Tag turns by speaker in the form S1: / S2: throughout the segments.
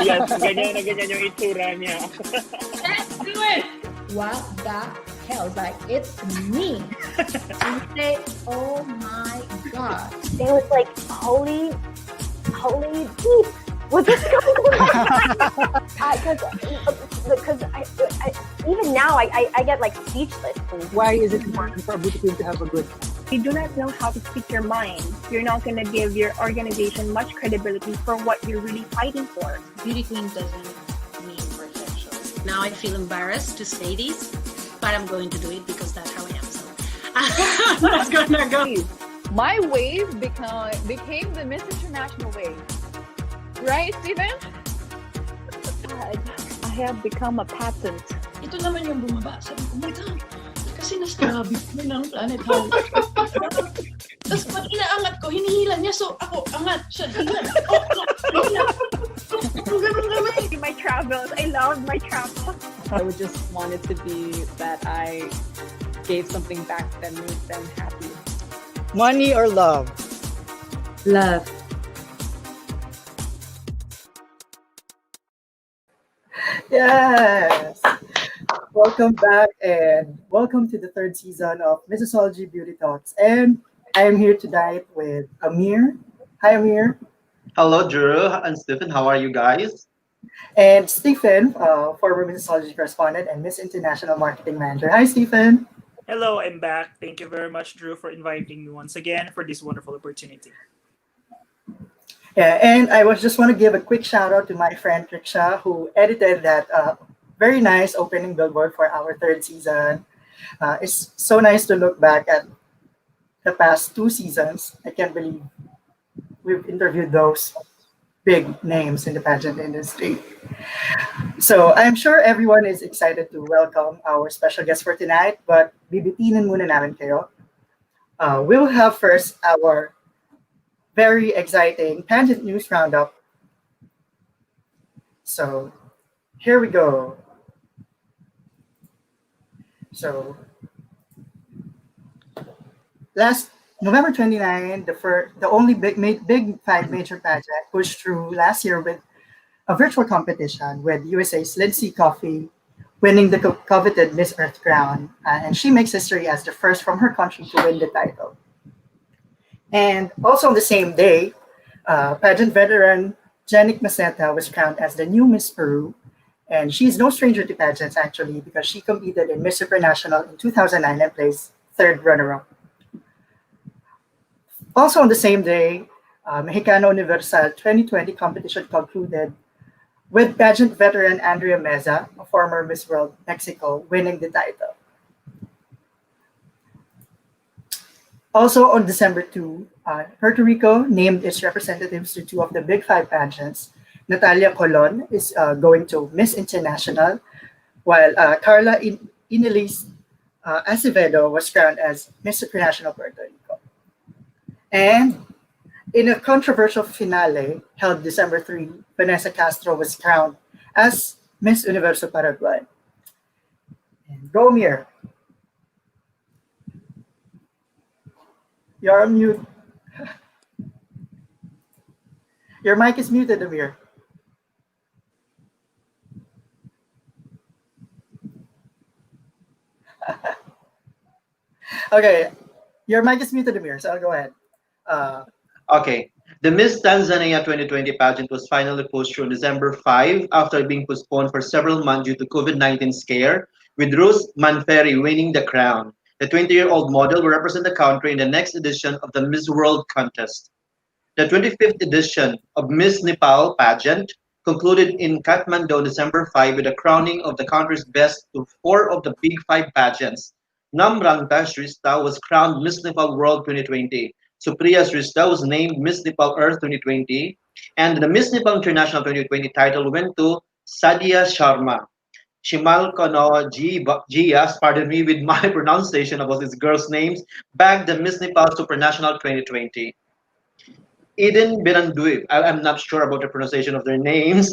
S1: Yes, ganyan na ganyan yung itsura niya.
S2: Let's do it! What the hell? Like, it's me. And you say, oh my God.
S3: It was like, holy deep. Was this going on? Because even now I get like speechless.
S4: Why is it important for a beauty queen to have a good?
S5: You do not know how to speak your mind. You're not going to give your organization much credibility for what you're really fighting for.
S6: Beauty queen doesn't mean perfection. Now I feel embarrassed to say this, but I'm going to do it because that's how I am. So I'm not gonna go.
S7: My wave became the Miss International wave. Right, Steven?
S5: I have become a patent.
S6: Ito naman yung bumaba. Sabi ko, oh my God, kasi nastrabi ko ng planet Hall. Tapos pag inaangat ko, hinihila niya. So ako, angat siya. Hinihila. Ganun kami.
S5: My travels. I love my travels.
S7: I would just want it to be that I gave something back that made them happy.
S4: Money or love?
S2: Love.
S4: Yes! Welcome back and welcome to the third season of Missosology Beauty Talks. And I'm here tonight with Amir. Hi, Amir.
S8: Hello, Drew and Stephen. How are you guys?
S4: And Stephen, former Missosology correspondent and Miss International Marketing Manager. Hi, Stephen.
S1: Hello, I'm back. Thank you very much, Drew, for inviting me once again for this wonderful opportunity.
S4: Yeah, and I just want to give a quick shout out to my friend Triksha, who edited that very nice opening billboard for our third season. It's so nice to look back at the past 2 seasons. I can't believe we've interviewed those big names in the pageant industry. So I'm sure everyone is excited to welcome our special guest for tonight, but bibitinin muna namin kayo. We'll have first our very exciting pageant news roundup. So here we go. So last November 29, the only big 5 major pageant pushed through last year with a virtual competition with USA's Lindsay Coffey winning the coveted Miss Earth crown. And she makes history as the first from her country to win the title. And also on the same day, pageant veteran Janik Maceta was crowned as the new Miss Peru. And she's no stranger to pageants, actually, because she competed in Miss Supranational in 2009 and placed 3rd runner-up. Also on the same day, Mexicano Universal 2020 competition concluded with pageant veteran Andrea Meza, a former Miss World Mexico, winning the title. Also on December 2, Puerto Rico named its representatives to 2 of the Big 5 pageants. Natalia Colon is going to Miss International, while Carla Inelise Acevedo was crowned as Miss Supranational Puerto Rico. And in a controversial finale held December 3, Vanessa Castro was crowned as Miss Universo Paraguay. And go, Mir. You're on mute. Your mic is muted, Amir. Okay, your mic is muted, Amir, so I'll go ahead.
S8: Okay. The Miss Tanzania 2020 pageant was finally pushed through on December 5 after being postponed for several months due to COVID-19 scare, with Ruth Manferi winning the crown. The 20-year-old model will represent the country in the next edition of the Miss World contest. The 25th edition of Miss Nepal pageant concluded in Kathmandu on December 5 with the crowning of the country's best to 4 of the Big 5 pageants. Namrangta Shrista was crowned Miss Nepal World 2020. Supriya Shrista was named Miss Nepal Earth 2020. And the Miss Nepal International 2020 title went to Sadia Sharma. Shimalkono Gias, pardon me with my pronunciation about these girls' names, bagged the Miss Nepal Supranational 2020. Eden Biranduib, I'm not sure about the pronunciation of their names,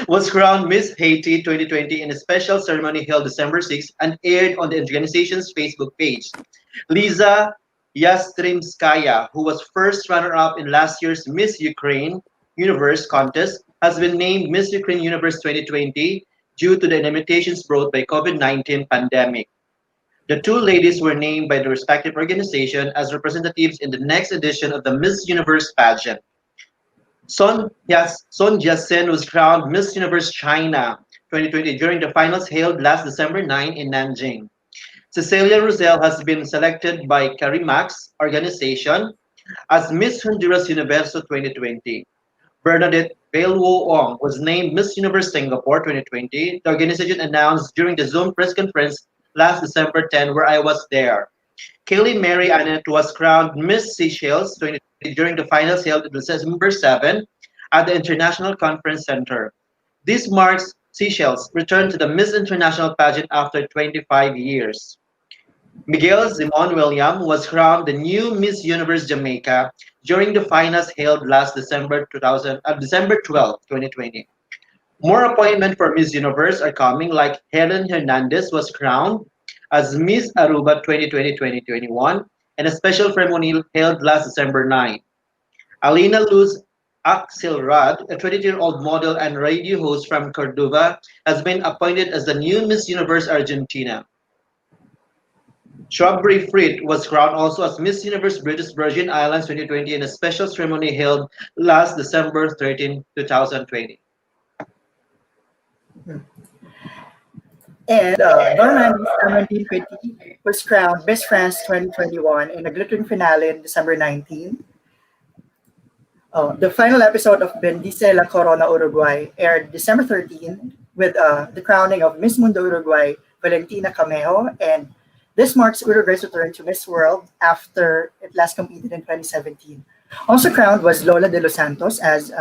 S8: was crowned Miss Haiti 2020 in a special ceremony held December 6 and aired on the organization's Facebook page. Liza Yastrimskaya, who was first runner-up in last year's Miss Ukraine Universe contest, has been named Miss Ukraine Universe 2020 due to the limitations brought by COVID-19 pandemic. The two ladies were named by the respective organization as representatives in the next edition of the Miss Universe pageant. Son Yat-sen was crowned Miss Universe China 2020 during the finals held last December 9 in Nanjing. Cecilia Rosell has been selected by Carimax organization as Miss Honduras Universo 2020. Bernadette Belwo-Ong was named Miss Universe Singapore 2020. The organization announced during the Zoom press conference last December 10, where I was there. Kaylee Mary Annette was crowned Miss Seychelles 2020 during the finals held on December 7 at the International Conference Center. This marks Seychelles' return to the Miss International pageant after 25 years. Miguel Zimon William was crowned the new Miss Universe Jamaica during the finals held last December 12, 2020. More appointments for Miss Universe are coming, like Helen Hernandez was crowned as Miss Aruba 2020-2021, and a special ceremony held last December 9. Alina Luz Axelrad, a 22-year-old model and radio host from Cordova, has been appointed as the new Miss Universe Argentina. Strawberry Fruit was crowned also as Miss Universe British Virgin Islands 2020 in a special ceremony held last December 13, 2020.
S4: And Normandy Amandine Petit was crowned Miss France 2021 in a glittering finale on December 19. The final episode of Bendice la Corona Uruguay aired December 13 with the crowning of Miss Mundo Uruguay Valentina Camejo, and this marks Uruguay's return to Miss World after it last competed in 2017. Also crowned was Lola de los Santos as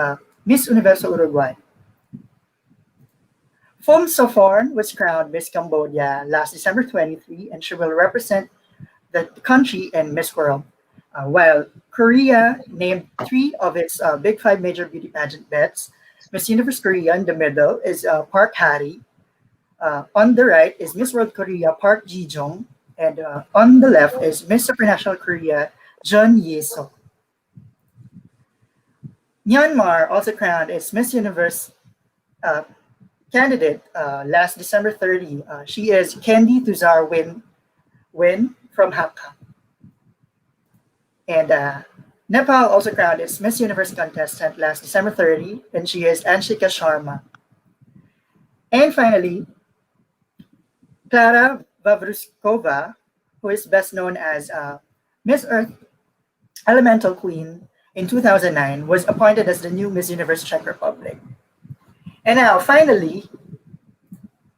S4: Miss Universo Uruguay. Phom Sophorn was crowned Miss Cambodia last December 23, and she will represent the country in Miss World. While Korea named 3 of its Big 5 major beauty pageant bets, Miss Universe Korea in the middle is Park Hari. On the right is Miss World Korea Park Ji-jong, and on the left is Miss Supranational Korea Jeon Ye-so. Myanmar also crowned its Miss Universe candidate last December 30. She is Kendi Tuzar Win from Hakka. And Nepal also crowned its Miss Universe contestant last December 30, and she is Anshika Sharma. And finally, Klara Vavruskova, who is best known as Miss Earth Elemental Queen in 2009, was appointed as the new Miss Universe Czech Republic. And now, finally,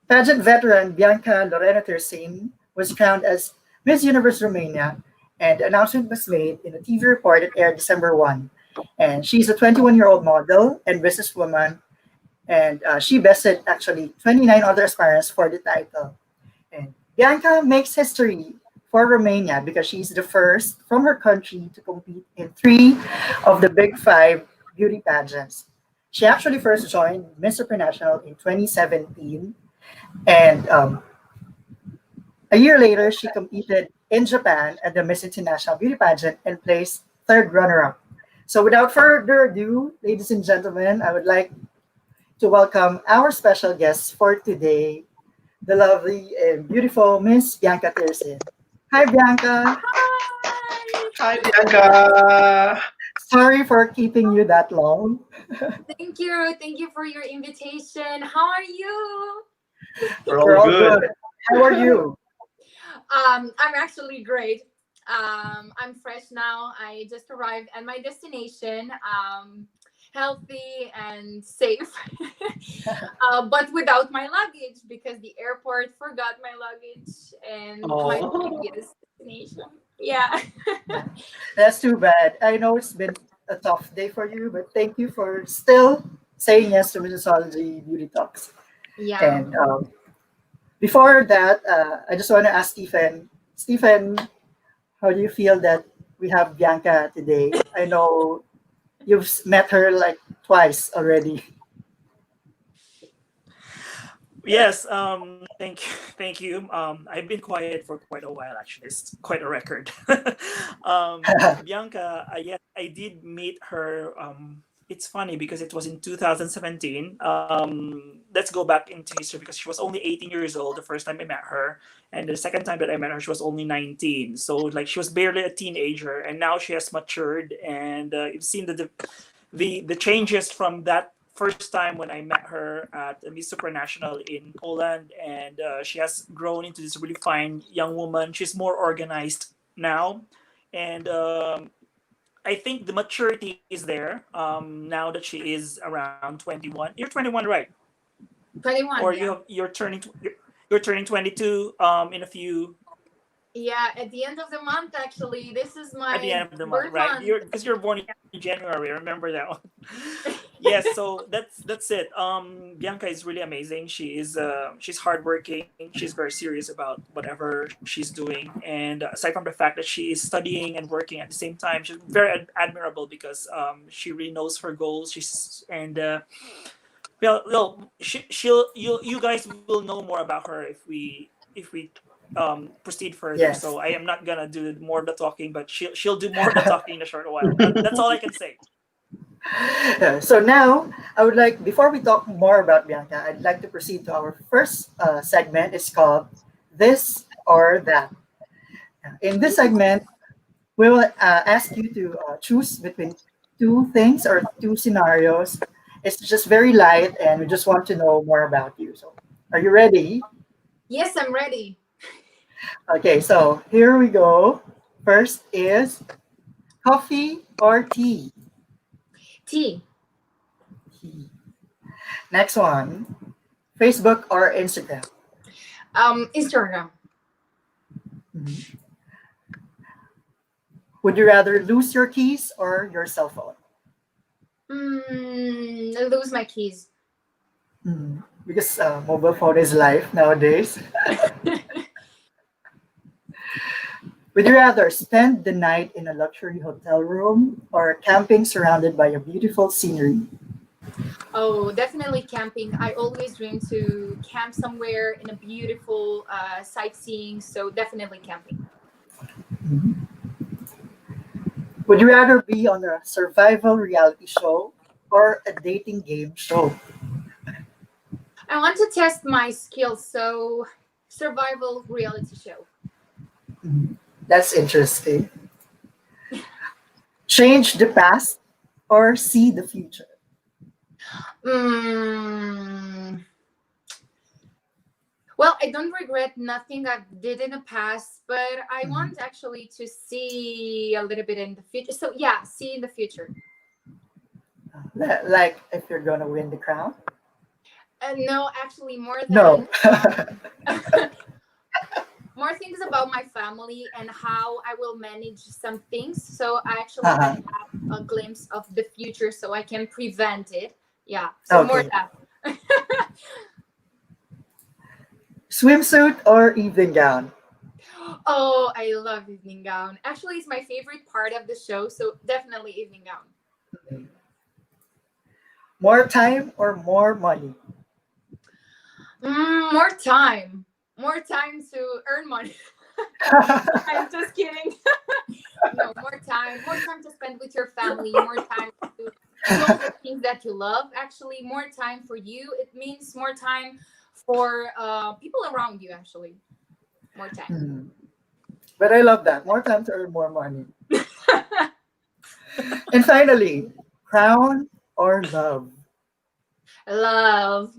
S4: pageant veteran Bianca Tirsin was crowned as Miss Universe Romania, and the announcement was made in a TV report that aired December 1. And she's a 21-year-old model and businesswoman, and she bested actually 29 other aspirants for the title. And Bianca makes history for Romania because she's the first from her country to compete in 3 of the Big 5 beauty pageants. She actually first joined Miss Supranational in 2017, and a year later, she competed in Japan at the Miss International Beauty Pageant and placed 3rd runner-up. So without further ado, ladies and gentlemen, I would like to welcome our special guest for today, the lovely and beautiful Miss Bianca Tirsin. Hi, Bianca.
S8: Hi, Bianca.
S4: Sorry for keeping you that long.
S9: Thank you. Thank you for your invitation. How are you?
S8: We're all good.
S4: How are you?
S9: I'm actually great. I'm fresh now. I just arrived at my destination, healthy and safe, but without my luggage because the airport forgot my luggage and my previous destination. Yeah.
S4: That's too bad. I know it's been a tough day for you, but thank you for still saying yes to Missosology Beauty Talks.
S9: Yeah.
S4: And before that, I just want to ask Stephen. Stephen, how do you feel that we have Bianca today? I know you've met her like twice already.
S1: Yes, thank you. I've been quiet for quite a while, actually. It's quite a record. Bianca, yes, I did meet her it's funny because it was in 2017. Let's go back into history because she was only 18 years old the first time I met her, and the second time that I met her, she was only 19. So like she was barely a teenager, and now she has matured, and you've seen the changes from that first time when I met her at Miss Supranational in Poland, and she has grown into this really fine young woman. She's more organized now, and I think the maturity is there now that she is around 21. You're 21, right?
S9: 21.
S1: Or
S9: Yeah.
S1: you're turning 22 in a few
S9: Yeah, at the end of the month, actually. This is my
S1: at the end of the
S9: birth
S1: month, right?
S9: month.
S1: Because you're born in January. Remember that one. Yes, so that's it. Bianca is really amazing. She's hardworking. She's very serious about whatever she's doing, and aside from the fact that she is studying and working at the same time, she's very admirable because she really knows her goals. She's and well, you guys will know more about her if we proceed further.
S4: Yes.
S1: So I am not gonna do more of the talking, but she'll do more of the talking in a short while. That's all I can say.
S4: So now, I would like, before we talk more about Bianca, I'd like to proceed to our first segment. It's called This or That. In this segment, we will ask you to choose between two things or two scenarios. It's just very light, and we just want to know more about you. So, are you ready?
S9: Yes, I'm ready.
S4: Okay, so here we go. First is coffee or tea?
S9: T.
S4: Tea. Next one, Facebook or Instagram?
S9: Instagram.
S4: Mhm. Would you rather lose your keys or your cell phone?
S9: I lose my keys.
S4: Because mobile phone is life nowadays. Would you rather spend the night in a luxury hotel room or camping surrounded by a beautiful scenery?
S9: Oh, definitely camping. I always dream to camp somewhere in a beautiful sightseeing. So definitely camping.
S4: Would you rather be on a survival reality show or a dating game show?
S9: I want to test my skills. So survival reality show.
S4: That's interesting. Change the past or see the future?
S9: Well, I don't regret nothing I did in the past, but I want actually to see a little bit in the future. So yeah, see in the future.
S4: Like if you're gonna win the crown?
S9: No, actually more than
S4: No.
S9: more things about my family and how I will manage some things. So I actually
S4: Uh-huh.
S9: have a glimpse of the future so I can prevent it. Yeah. So more
S4: Okay.
S9: that.
S4: Swimsuit or evening gown?
S9: Oh, I love evening gown. Actually, it's my favorite part of the show. So definitely evening gown.
S4: More time or more money?
S9: More time. More time to earn money. I'm just kidding. No, more time. More time to spend with your family. More time to do all the things that you love. Actually, more time for you. It means more time for people around you, actually. More time.
S4: But I love that. More time to earn more money. And finally, crown or love?
S9: Love.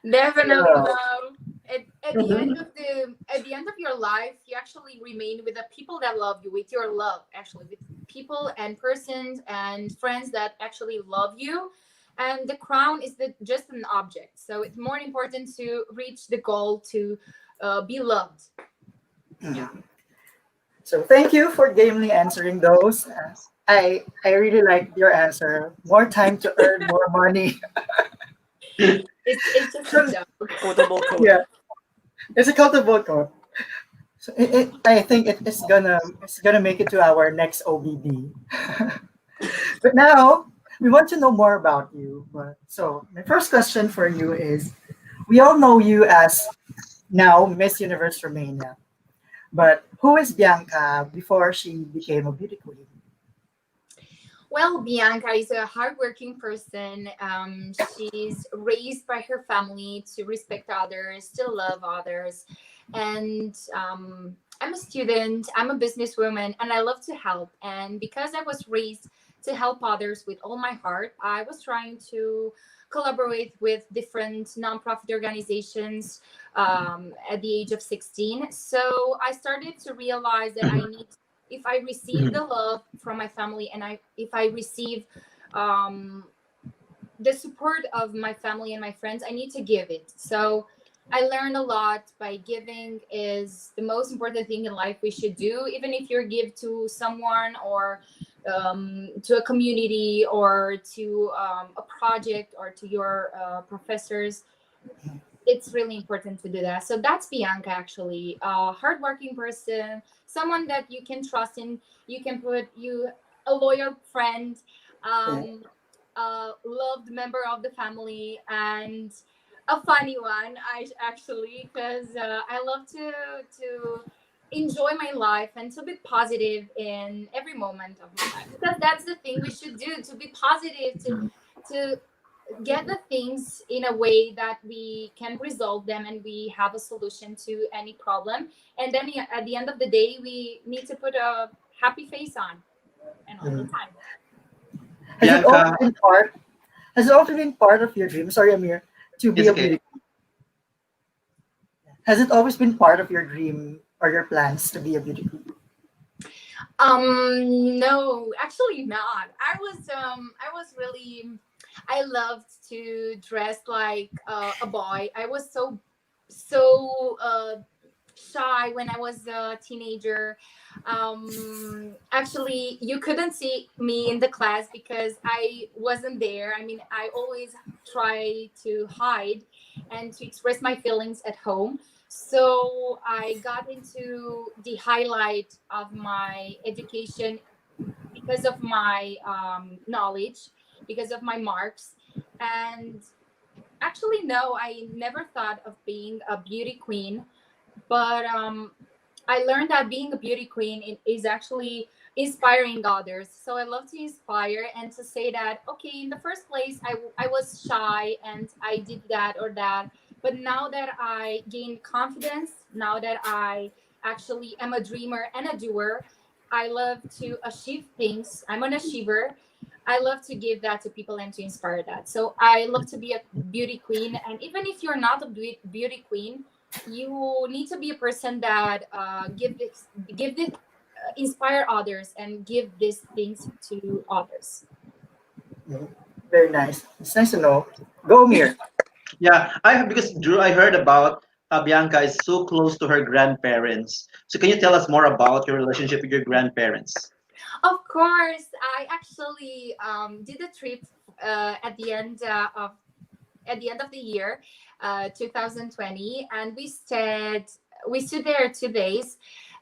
S9: Definitely
S4: Love.
S9: love. At the end of your life, you actually remain with the people that love you, with your love, actually, with people and persons and friends that actually love you. And the crown is just an object. So it's more important to reach the goal to be loved. Yeah.
S4: So thank you for gamely answering those. I really like your answer. More time to earn more money.
S9: It's just a joke.
S1: Quotable quote.
S4: Yeah, it's a quotable quote. So I think it's gonna make it to our next OBB. But now we want to know more about you. So my first question for you is, we all know you as now Miss Universe Romania, but who is Bianca before she became a beauty queen?
S9: Well, Bianca is a hardworking person. She's raised by her family to respect others, to love others. And I'm a student, I'm a businesswoman, and I love to help. And because I was raised to help others with all my heart, I was trying to collaborate with different nonprofit organizations at the age of 16. So I started to realize that I need, if I receive the love from my family, and if I receive um, the support of my family and my friends, I need to give it. So I learned a lot by giving is the most important thing in life we should do, even if you give to someone or to a community or to a project or to your professors. It's really important to do that. So that's Bianca, actually, a hardworking person, someone that you can trust in. You can put you a loyal friend, um, a loved member of the family, and a funny one. I actually, because I love to enjoy my life and to be positive in every moment of my life. Because that's the thing we should do, to be positive, to get the things in a way that we can resolve them and we have a solution to any problem. And then at the end of the day, we need to put a happy face on and all the time.
S4: Has it also
S8: Bianca,
S4: been part? Has it also been part of your dream? Sorry, Amir, to be
S8: it's
S4: a
S8: okay.
S4: beauty. Has it always been part of your dream or your plans to be a beauty queen?
S9: No, actually not. I was really, I loved to dress like a boy. I was so shy when I was a teenager. Actually, you couldn't see me in the class because I wasn't there. I mean, I always try to hide and to express my feelings at home. So I got into the highlight of my education because of my knowledge, because of my marks. And actually, no, I never thought of being a beauty queen, but I learned that being a beauty queen is actually inspiring others. So I love to inspire and to say that, okay, in the first place, I was shy and I did that or that. But now that I gained confidence, now that I actually am a dreamer and a doer, I love to achieve things. I'm an achiever. I love to give that to people and to inspire that. So I love to be a beauty queen. And even if you're not a beauty queen, you need to be a person that give this, inspire others and give these things to others.
S4: Very nice. It's nice to know. Go, Amir.
S8: Yeah, because Drew, I heard about Bianca is so close to her grandparents. So can you tell us more about your relationship with your grandparents?
S9: Of course, I actually did a trip at the end of the year, 2020, and we stood there 2 days,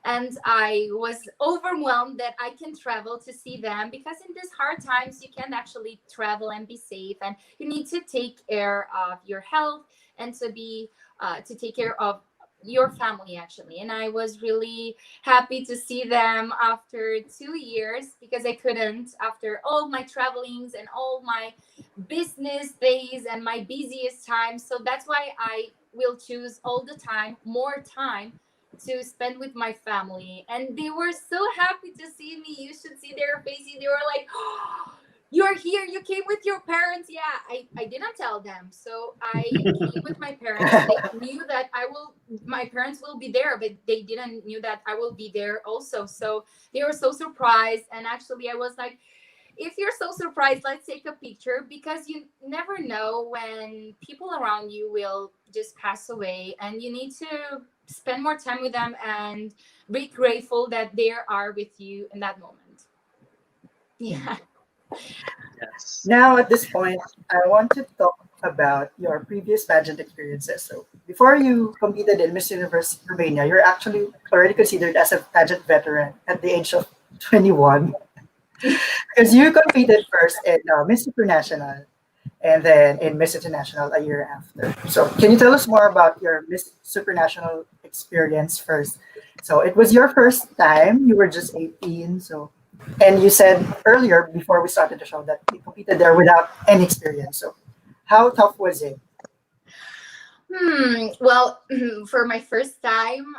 S9: and I was overwhelmed that I can travel to see them, because in these hard times you can actually travel and be safe, and you need to take care of your health and to take care of your family, actually. And I was really happy to see them after 2 years, because I couldn't, after all my travelings and all my business days and my busiest time. So that's why I will choose all the time, more time to spend with my family. And they were so happy to see me. You should see their faces. They were like, oh, you're here. You came with your parents. Yeah, I didn't tell them. So I came with my parents. They knew that my parents will be there, but they didn't knew that I will be there also. So they were so surprised. And actually I was like, if you're so surprised, let's take a picture, because you never know when people around you will just pass away, and you need to spend more time with them and be grateful that they are with you in that moment. Yeah.
S8: Yes.
S4: Now, at this point, I want to talk about your previous pageant experiences. So, before you competed in Miss Universe Romania, you're actually already considered as a pageant veteran at the age of 21, because you competed first in Miss International and then in Miss International a year after. So, can you tell us more about your Miss Supranational experience first? So, it was your first time. You were just 18. So, And you said earlier, before we started the show, that you competed there without any experience. So, how tough was it?
S9: Well, for my first time,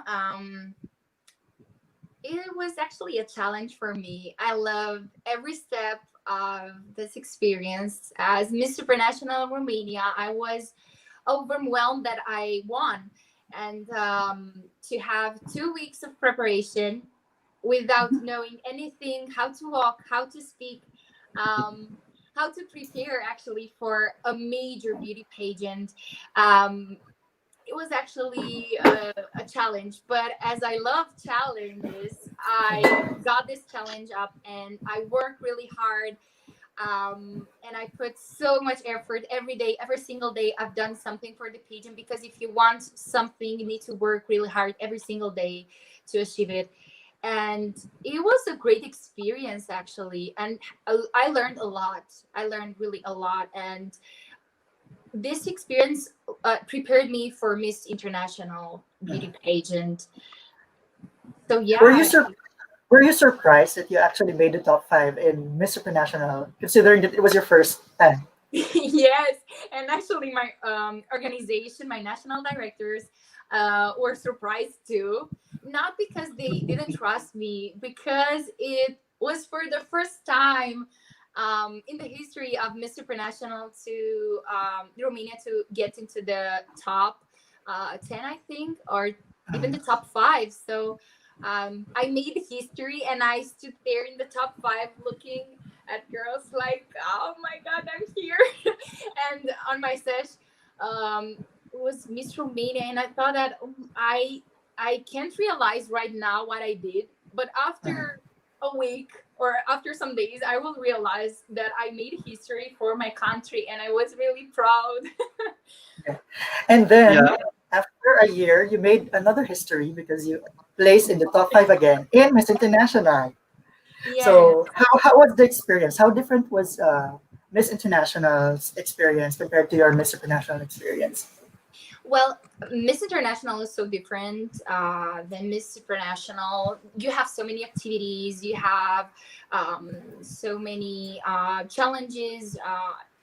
S9: it was actually a challenge for me. I loved every step of this experience. As Miss Supranational Romania, I was overwhelmed that I won. And to have 2 weeks of preparation without knowing anything, how to walk, how to speak, how to prepare actually for a major beauty pageant. It was actually a challenge, but as I love challenges, I got this challenge up and I worked really hard. And I put so much effort every day, every single day. I've done something for the pageant because if you want something, you need to work really hard every single day to achieve it. And it was a great experience actually, and I learned a lot. I learned really a lot, and this experience prepared me for Miss International Beauty Pageant. So yeah.
S4: Were you were you surprised that you actually made the top five in Miss Supranational, considering that it was your first time?
S9: Yes, and actually my organization, my national directors were surprised too, not because they didn't trust me, because it was for the first time in the history of Miss Supranational to Romania to get into the top 10, I think, or even the top 5. So I made history and I stood there in the top 5 looking at girls like, oh my God, I'm here. And on my sesh was Miss Romania, and I thought that I can't realize right now what I did, but after a week or after some days, I will realize that I made history for my country, and I was really proud.
S4: And then,
S8: Yeah.
S4: after a year, you made another history because you placed in the top five again in Miss International.
S9: Yes.
S4: So, how was the experience? How different was Miss International's experience compared to your Miss Supranational experience?
S9: Well, Miss International is so different than Miss Supranational. You have so many activities, you have so many challenges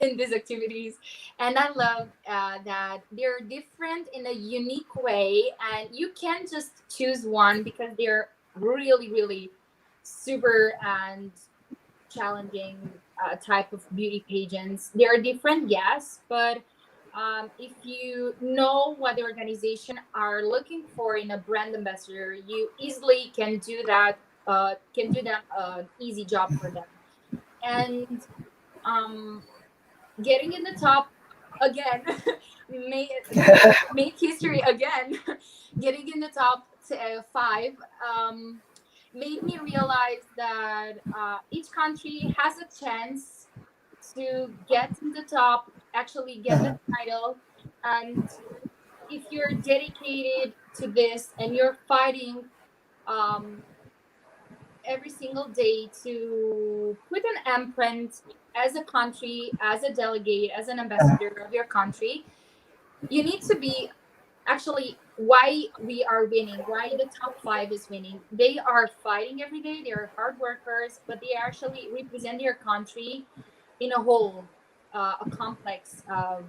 S9: in these activities. And I love that they're different in a unique way. And you can't just choose one because they're really, really super and challenging type of beauty pageants. They are different, yes, but if you know what the organization are looking for in a brand ambassador, you easily can do that. Can do that easy job for them. And um, getting in the top again, made made history again. Getting in the top 5 made me realize that each country has a chance to get in the top, actually get the title. And if you're dedicated to this and you're fighting um, every single day to put an imprint as a country, as a delegate, as an ambassador of your country, you need to be actually why we are winning, why the top 5 is winning. They are fighting every day, they are hard workers, but they actually represent their country in a whole, a complex of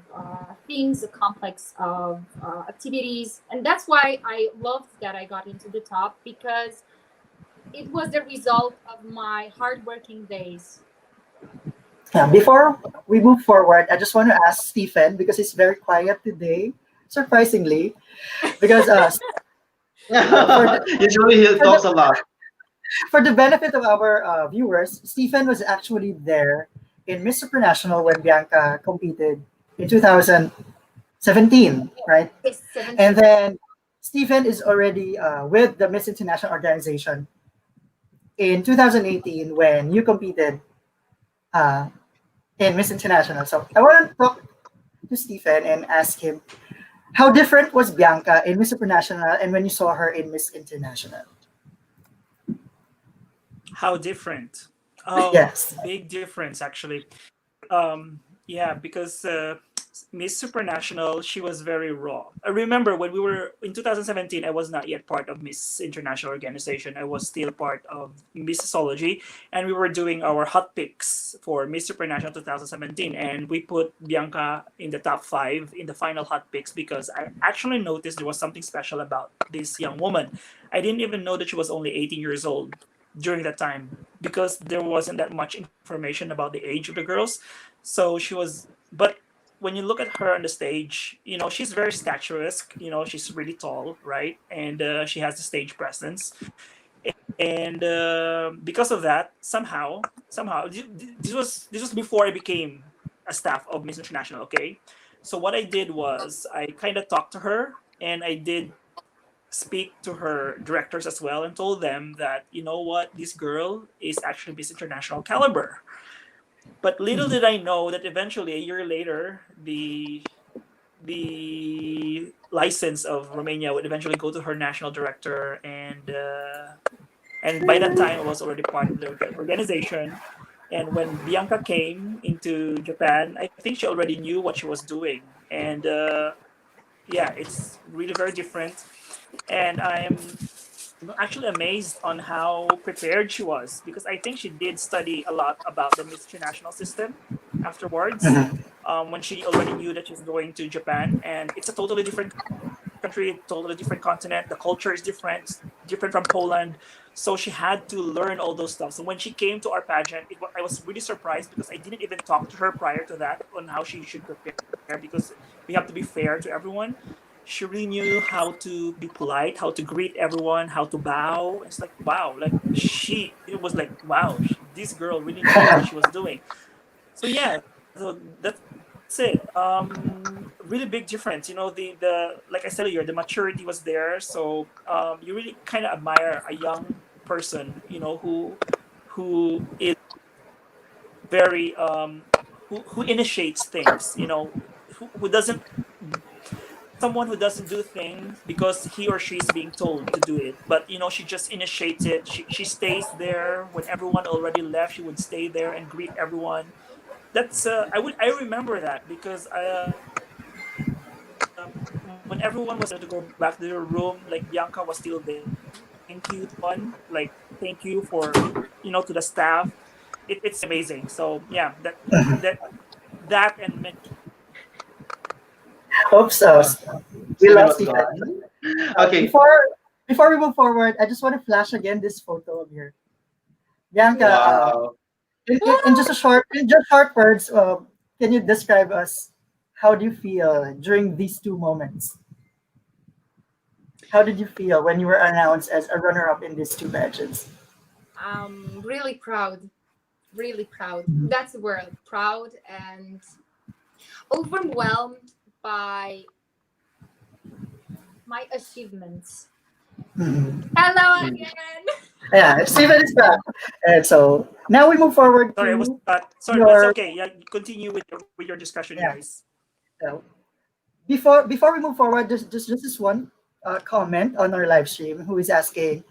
S9: things, a complex of activities. And that's why I loved that I got into the top, because it was the result of my hardworking days.
S4: Before we move forward, I just want to ask Stephen because he's very quiet today, surprisingly, because
S8: Usually he talks a lot.
S4: for the benefit of our viewers, Stephen was actually there in Miss Supranational when Bianca competed in 2017, right?
S9: It's 17.
S4: And then Stephen is already with the Miss International organization in 2018 when you competed uh, in Miss International. So I want to talk to Stephen and ask him how different was Bianca in Miss Supranational and when you saw her in Miss International?
S1: How different? Oh,
S4: Yes.
S1: big difference actually. Yeah, because Miss Supranational, she was very raw. I remember when we were in 2017, I was not yet part of Miss International Organization. I was still part of Missosology, and we were doing our hot picks for Miss Supranational 2017, and we put Bianca in the top 5 in the final hot picks because I actually noticed there was something special about this young woman. I didn't even know that she was only 18 years old during that time because there wasn't that much information about the age of the girls. So she was, but when you look at her on the stage, she's very statuesque. She's really tall, right? And she has the stage presence. And because of that, somehow, this was before I became a staff of Miss International. Okay, so what I did was I kind of talked to her, and I did speak to her directors as well, and told them that what, this girl is actually Miss International caliber. But little did I know that eventually, a year later, the license of Romania would eventually go to her national director, and by that time, I was already part of the organization. And when Bianca came into Japan, I think she already knew what she was doing, and yeah, it's really very different. And I'm actually amazed on how prepared she was because I think she did study a lot about the Miss International system afterwards, when she already knew that she's going to Japan, and it's a totally different country, totally different continent. The culture is different from Poland. So she had to learn all those stuff. So when she came to our pageant, I was really surprised because I didn't even talk to her prior to that on how she should prepare because we have to be fair to everyone. She really knew how to be polite, how to greet everyone, how to bow. It's like, wow, it was like, wow, this girl really knew what she was doing. So yeah, so that's it. Really big difference. The like I said earlier, the maturity was there. So you really kind of admire a young person, who is very who initiates things. Who doesn't someone who doesn't do things because he or she is being told to do it, but she just initiates it. She stays there when everyone already left. She would stay there and greet everyone. That's I remember that because when everyone was to go back to their room, like Bianca was still there. Thank you, one. Like thank you for to the staff. It's amazing. So yeah, that and many.
S4: Oops, we
S8: Steven
S4: lost
S8: was
S4: the
S8: gone.
S4: Uh,
S8: Okay.
S4: before we move forward, I just want to flash again this photo of her. Bianca,
S8: Wow.
S4: in just short words, can you describe us? How do you feel during these two moments? How did you feel when you were announced as a runner-up in these two pageants?
S9: Really proud. Really proud. That's the word. Proud and overwhelmed by my achievements.
S4: Mhm.
S9: Hello again.
S4: Yeah, Steven is back. And so now we move forward
S1: Sorry, I was
S4: to
S1: sorry, but it's
S4: your
S1: okay. Yeah, continue with your discussion,
S4: yeah.
S1: guys.
S4: So before we move forward, just this one comment on our live stream who is asking,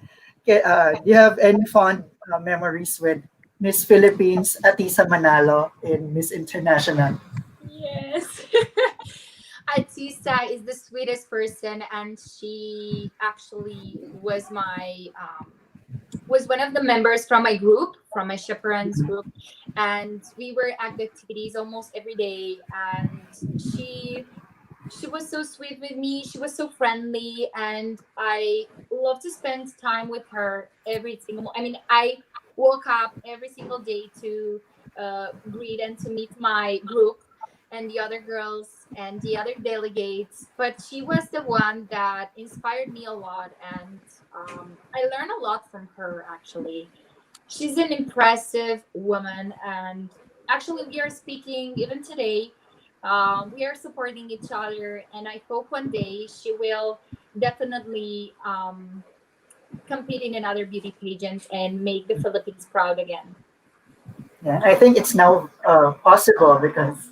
S4: okay, do you have any fond memories with Miss Philippines Atisa Manalo in Miss International?
S9: Yes. Atisa is the sweetest person, and she actually was one of the members from my group, from my chaperones group, and we were at the activities almost every day. And she was so sweet with me. She was so friendly, and I love to spend time with her every single. I mean, I woke up every single day to greet and to meet my group and the other girls and the other delegates. But she was the one that inspired me a lot, and I learned a lot from her. Actually, she's an impressive woman, and actually, we are speaking even today. We are supporting each other, and I hope one day she will definitely compete in another beauty pageant and make the Philippines proud again.
S4: Yeah, I think it's now possible because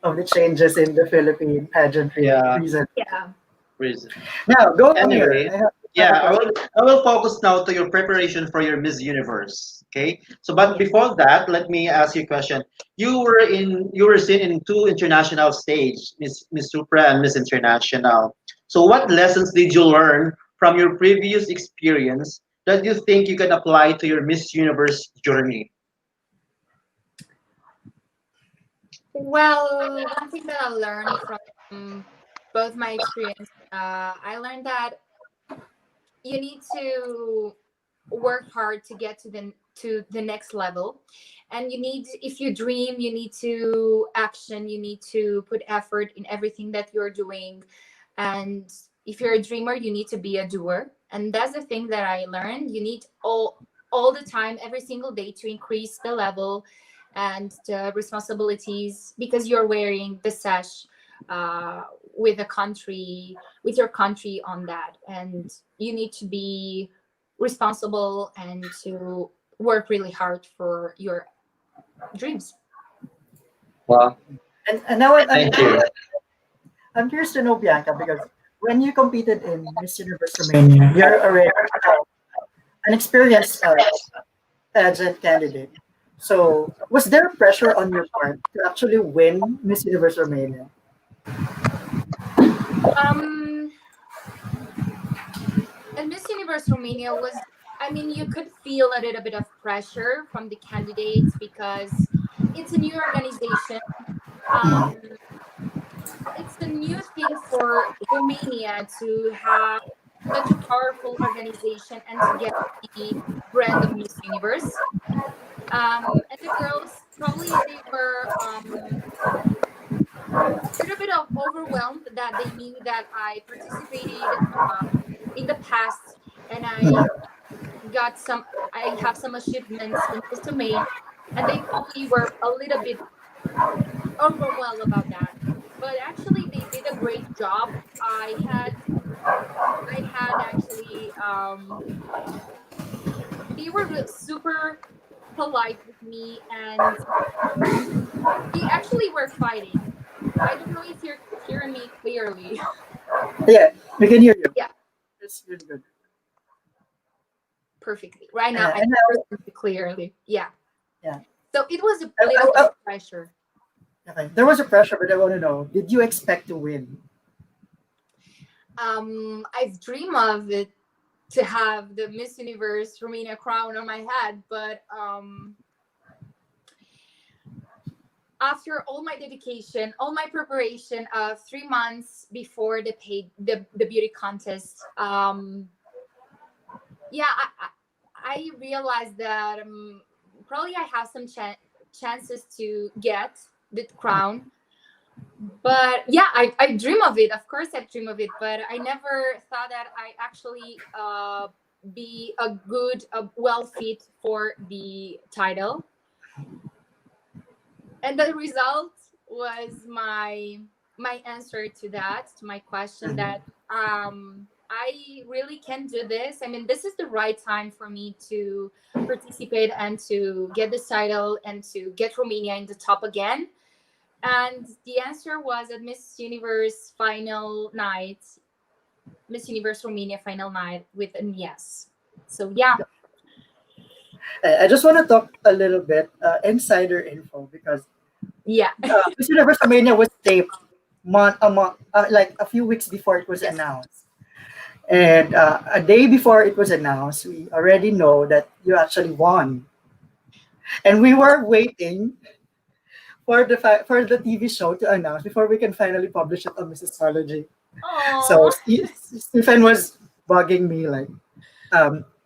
S4: of the changes in the Philippine pageantry
S8: Yeah.
S4: recently.
S9: Yeah.
S8: Reason.
S4: Now, go on
S8: Anyway,
S4: here.
S8: Yeah, I will focus now to your preparation for your Miss Universe. Okay. So, but before that, let me ask you a question. You were seen in two international stage, Miss Supra and Miss International. So, what lessons did you learn from your previous experience that you think you can apply to your Miss Universe journey?
S9: Well, one thing that I learned from both my experience, I learned that you need to work hard to get to the next level, and you need, if you dream, you need to action, you need to put effort in everything that you're doing, and if you're a dreamer, you need to be a doer, and that's the thing that I learned. You need all the time, every single day, to increase the level and the responsibilities, because you're wearing the sash with the country, with your country on that, and you need to be responsible and to work really hard for your dreams.
S8: Well,
S4: And now
S8: thank you.
S4: I'm curious to know, Bianca, because when you competed in Miss Universe Romania, you're already an experienced pageant candidate. So, was there pressure on your part to actually win Miss Universe Romania?
S9: um and Miss Universe Romania was, I mean, you could feel a little bit of pressure from the candidates because it's a new organization. um it's a new thing for Romania to have such a powerful organization and to get the brand of Miss Universe. And the girls, probably they were a little bit of overwhelmed that they knew that I participated in the past, and I have some achievements in this domain, and they probably were a little bit overwhelmed about that. But actually, they did a great job. I had actually they were super polite with me, and they actually were fighting. I don't know if you're hearing me clearly.
S4: Yeah, we can hear you.
S9: Yeah,
S4: It's really good.
S9: perfectly. Right now, I
S4: And
S9: hear you clearly. Yeah.
S4: yeah,
S9: So it was a
S4: I,
S9: little bit
S4: I,
S9: of pressure.
S4: okay. There was a pressure, but I want to know: did you expect to win?
S9: I've dreamed of it, to have the Miss Universe Romania crown on my head, but after all my dedication, all my preparation of 3 months before the beauty contest, yeah, I realized that probably I have some chances to get the crown. But yeah, I dream of it. Of course, I dream of it, but I never thought that I actually be a well fit for the title. And the result was my answer to that, to my question, that I really can do this. I mean, this is the right time for me to participate and to get this title and to get Romania in the top again. And the answer was at Miss Universe final night, Miss Universe Romania final night, with a yes. So yeah.
S4: I just want to talk a little bit insider info because
S9: Yeah.
S4: Miss Universe Romania was taped like a few weeks before it was
S9: Yes.
S4: announced. And a day before it was announced, we already know that you actually won. And we were waiting for the TV show to announce before we can finally publish it on Missosology. So Stephen was bugging me like,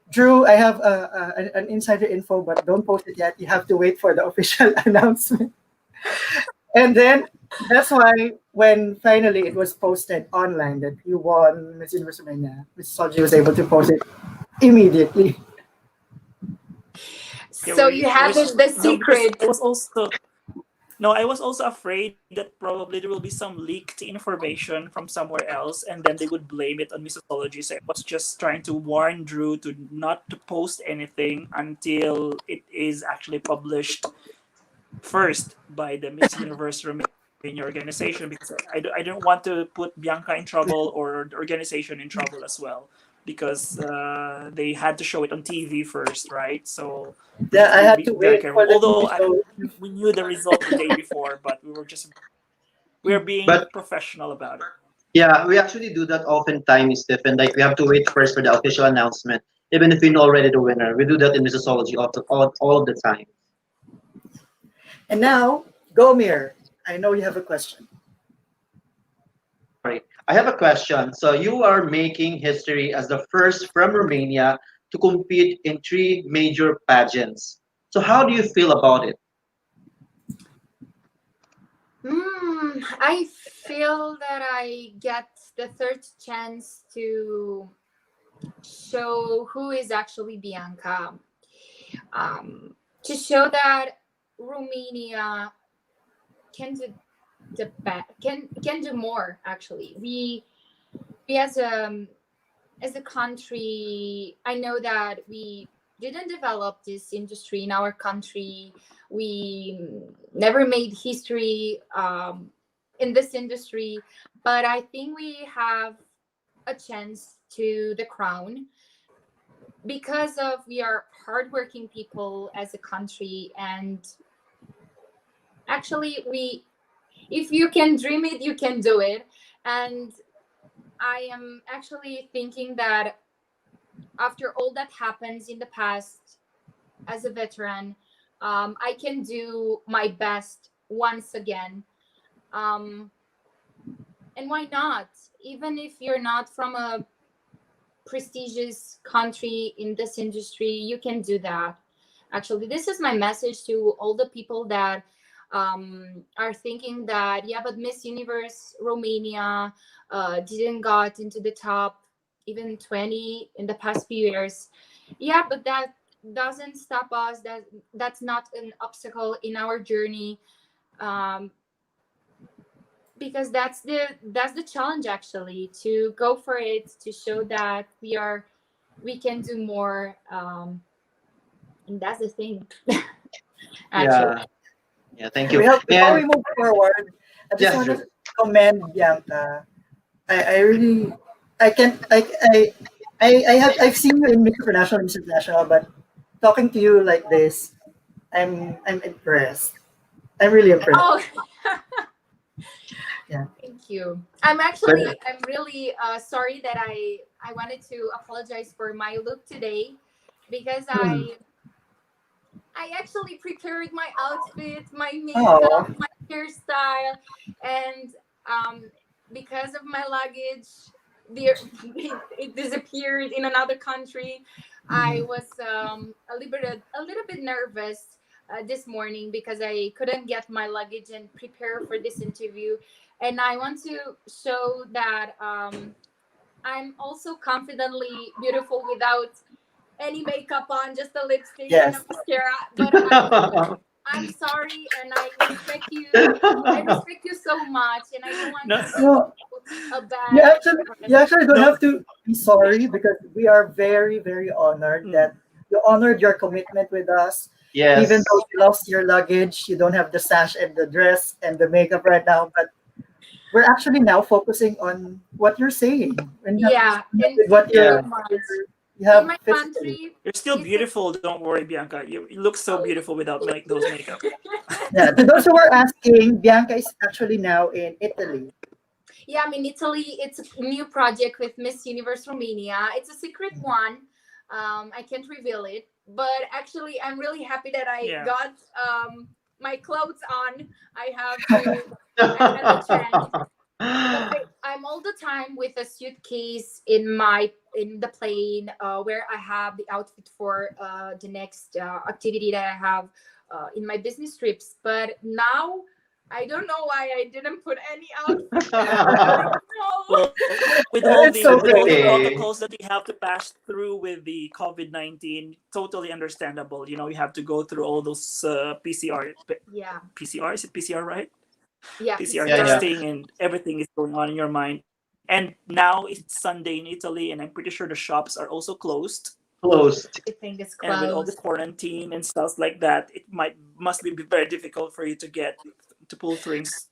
S4: Drew, I have an insider info, but don't post it yet. You have to wait for the official announcement. And then that's why when finally it was posted online that you won Miss Universe Romania, Missosology was able to post it immediately.
S9: So you have the
S1: No, because
S9: secret.
S1: I was also afraid that probably there will be some leaked information from somewhere else, and then they would blame it on Missosology. So I was just trying to warn Drew to not to post anything until it is actually published first by the Miss Universe Romania organization, because I don't want to put Bianca in trouble or the organization in trouble as well. because they had to show it on TV first, right? So we
S4: Yeah, I
S1: have
S4: had
S1: to
S4: to
S1: be very
S4: wait
S1: careful.
S4: for the
S1: Although
S4: TV show.
S1: we knew the result the day before, but we're being
S8: But
S1: professional about it.
S8: yeah, we actually do that oftentimes, Stephen. Like we have to wait first for the official announcement, even if we know already the winner. We do that in Missosology all of the time.
S4: And now, Gomir, I know you have a question.
S8: Sorry, I have a question. So you are making history as the first from Romania to compete in three major pageants. So how do you feel about it?
S9: I feel that I get the third chance to show who is actually Bianca. To show that Romania can do can do more. Actually, we as a country, I know that we didn't develop this industry in our country. We never made history in this industry, but I think we have a chance to the crown because of we are hardworking people as a country, and actually we if you can dream it, you can do it. And I am actually thinking that after all that happens in the past, as a veteran, I can do my best once again. Um, and why not? Even if you're not from a prestigious country in this industry, you can do that. Actually, this is my message to all the people that are thinking that, yeah, but Miss Universe Romania didn't got into the top even 20 in the past few years. Yeah, but that doesn't stop us. That's not an obstacle in our journey. Um, because that's the challenge, actually, to go for it, to show that we can do more, and that's the thing. Actually.
S8: Yeah, yeah. Thank you.
S4: Before we
S8: And
S4: move forward, I just
S8: yes,
S4: want
S8: Drew.
S4: to commend Bianca. I really, I can, I've seen you in Miss International, Miss International, but talking to you like this, I'm impressed. I'm really impressed.
S9: Oh.
S4: Yeah.
S9: Thank you.
S8: But
S9: I'm really sorry that I wanted to apologize for my look today, because
S4: Hmm.
S9: I actually prepared my outfit, my
S4: Oh,
S9: makeup, my hairstyle, and because of my luggage, there it disappeared in another country. I was a little bit nervous this morning because I couldn't get my luggage and prepare for this interview, and I want to show that I'm also confidently beautiful without any makeup on, just a lipstick and a
S4: yes.
S9: mascara. But I'm sorry, and I respect you. I respect you so much, and I don't want
S1: No,
S9: to
S4: No,
S9: give a
S4: you
S9: bad
S4: actually, you
S9: impression.
S4: actually don't
S1: no.
S4: have to be sorry because we are very, very honored
S1: Mm.
S4: that you honored your commitment with us. Even
S8: yes,
S4: though you lost your luggage, you don't have the sash and the dress and the makeup right now, but we're actually now focusing on what you're saying and not
S9: Yeah, and
S4: with what
S9: thank you so
S8: yeah.
S9: much.
S4: you
S9: In
S4: have
S9: my
S4: physically.
S9: country,
S1: You're still
S9: this is
S1: beautiful. Don't worry, Bianca. You look so beautiful without those makeup.
S4: Yeah, to those who are asking, Bianca is actually now in Italy.
S9: yeah, I'm in Italy. It's a new project with Miss Universe Romania. It's a secret one. I can't reveal it, but actually, I'm really happy that I
S1: Yeah.
S9: got my clothes on. I have to. I had the chance because I'm all the time with a suitcase in the plane, where I have the outfit for the next activity that I have in my business trips. But now I don't know why I didn't put any outfit. I don't know.
S1: Well,
S4: It's so
S1: with all the
S4: cool.
S8: Okay.
S1: protocols that you have to pass through with the COVID-19, totally understandable. You have to go through all those
S9: Yeah,
S1: PCR. Is it PCR, right?
S9: yeah,
S1: PCR
S8: Yeah,
S9: PCR.
S8: yeah.
S1: testing, and everything is going on in your mind. And now it's Sunday in Italy, and I'm pretty sure the shops are also closed.
S8: Closed.
S9: Everything is
S1: And with all the
S9: closed.
S1: quarantine and stuff like that, it must be very difficult for you to pull things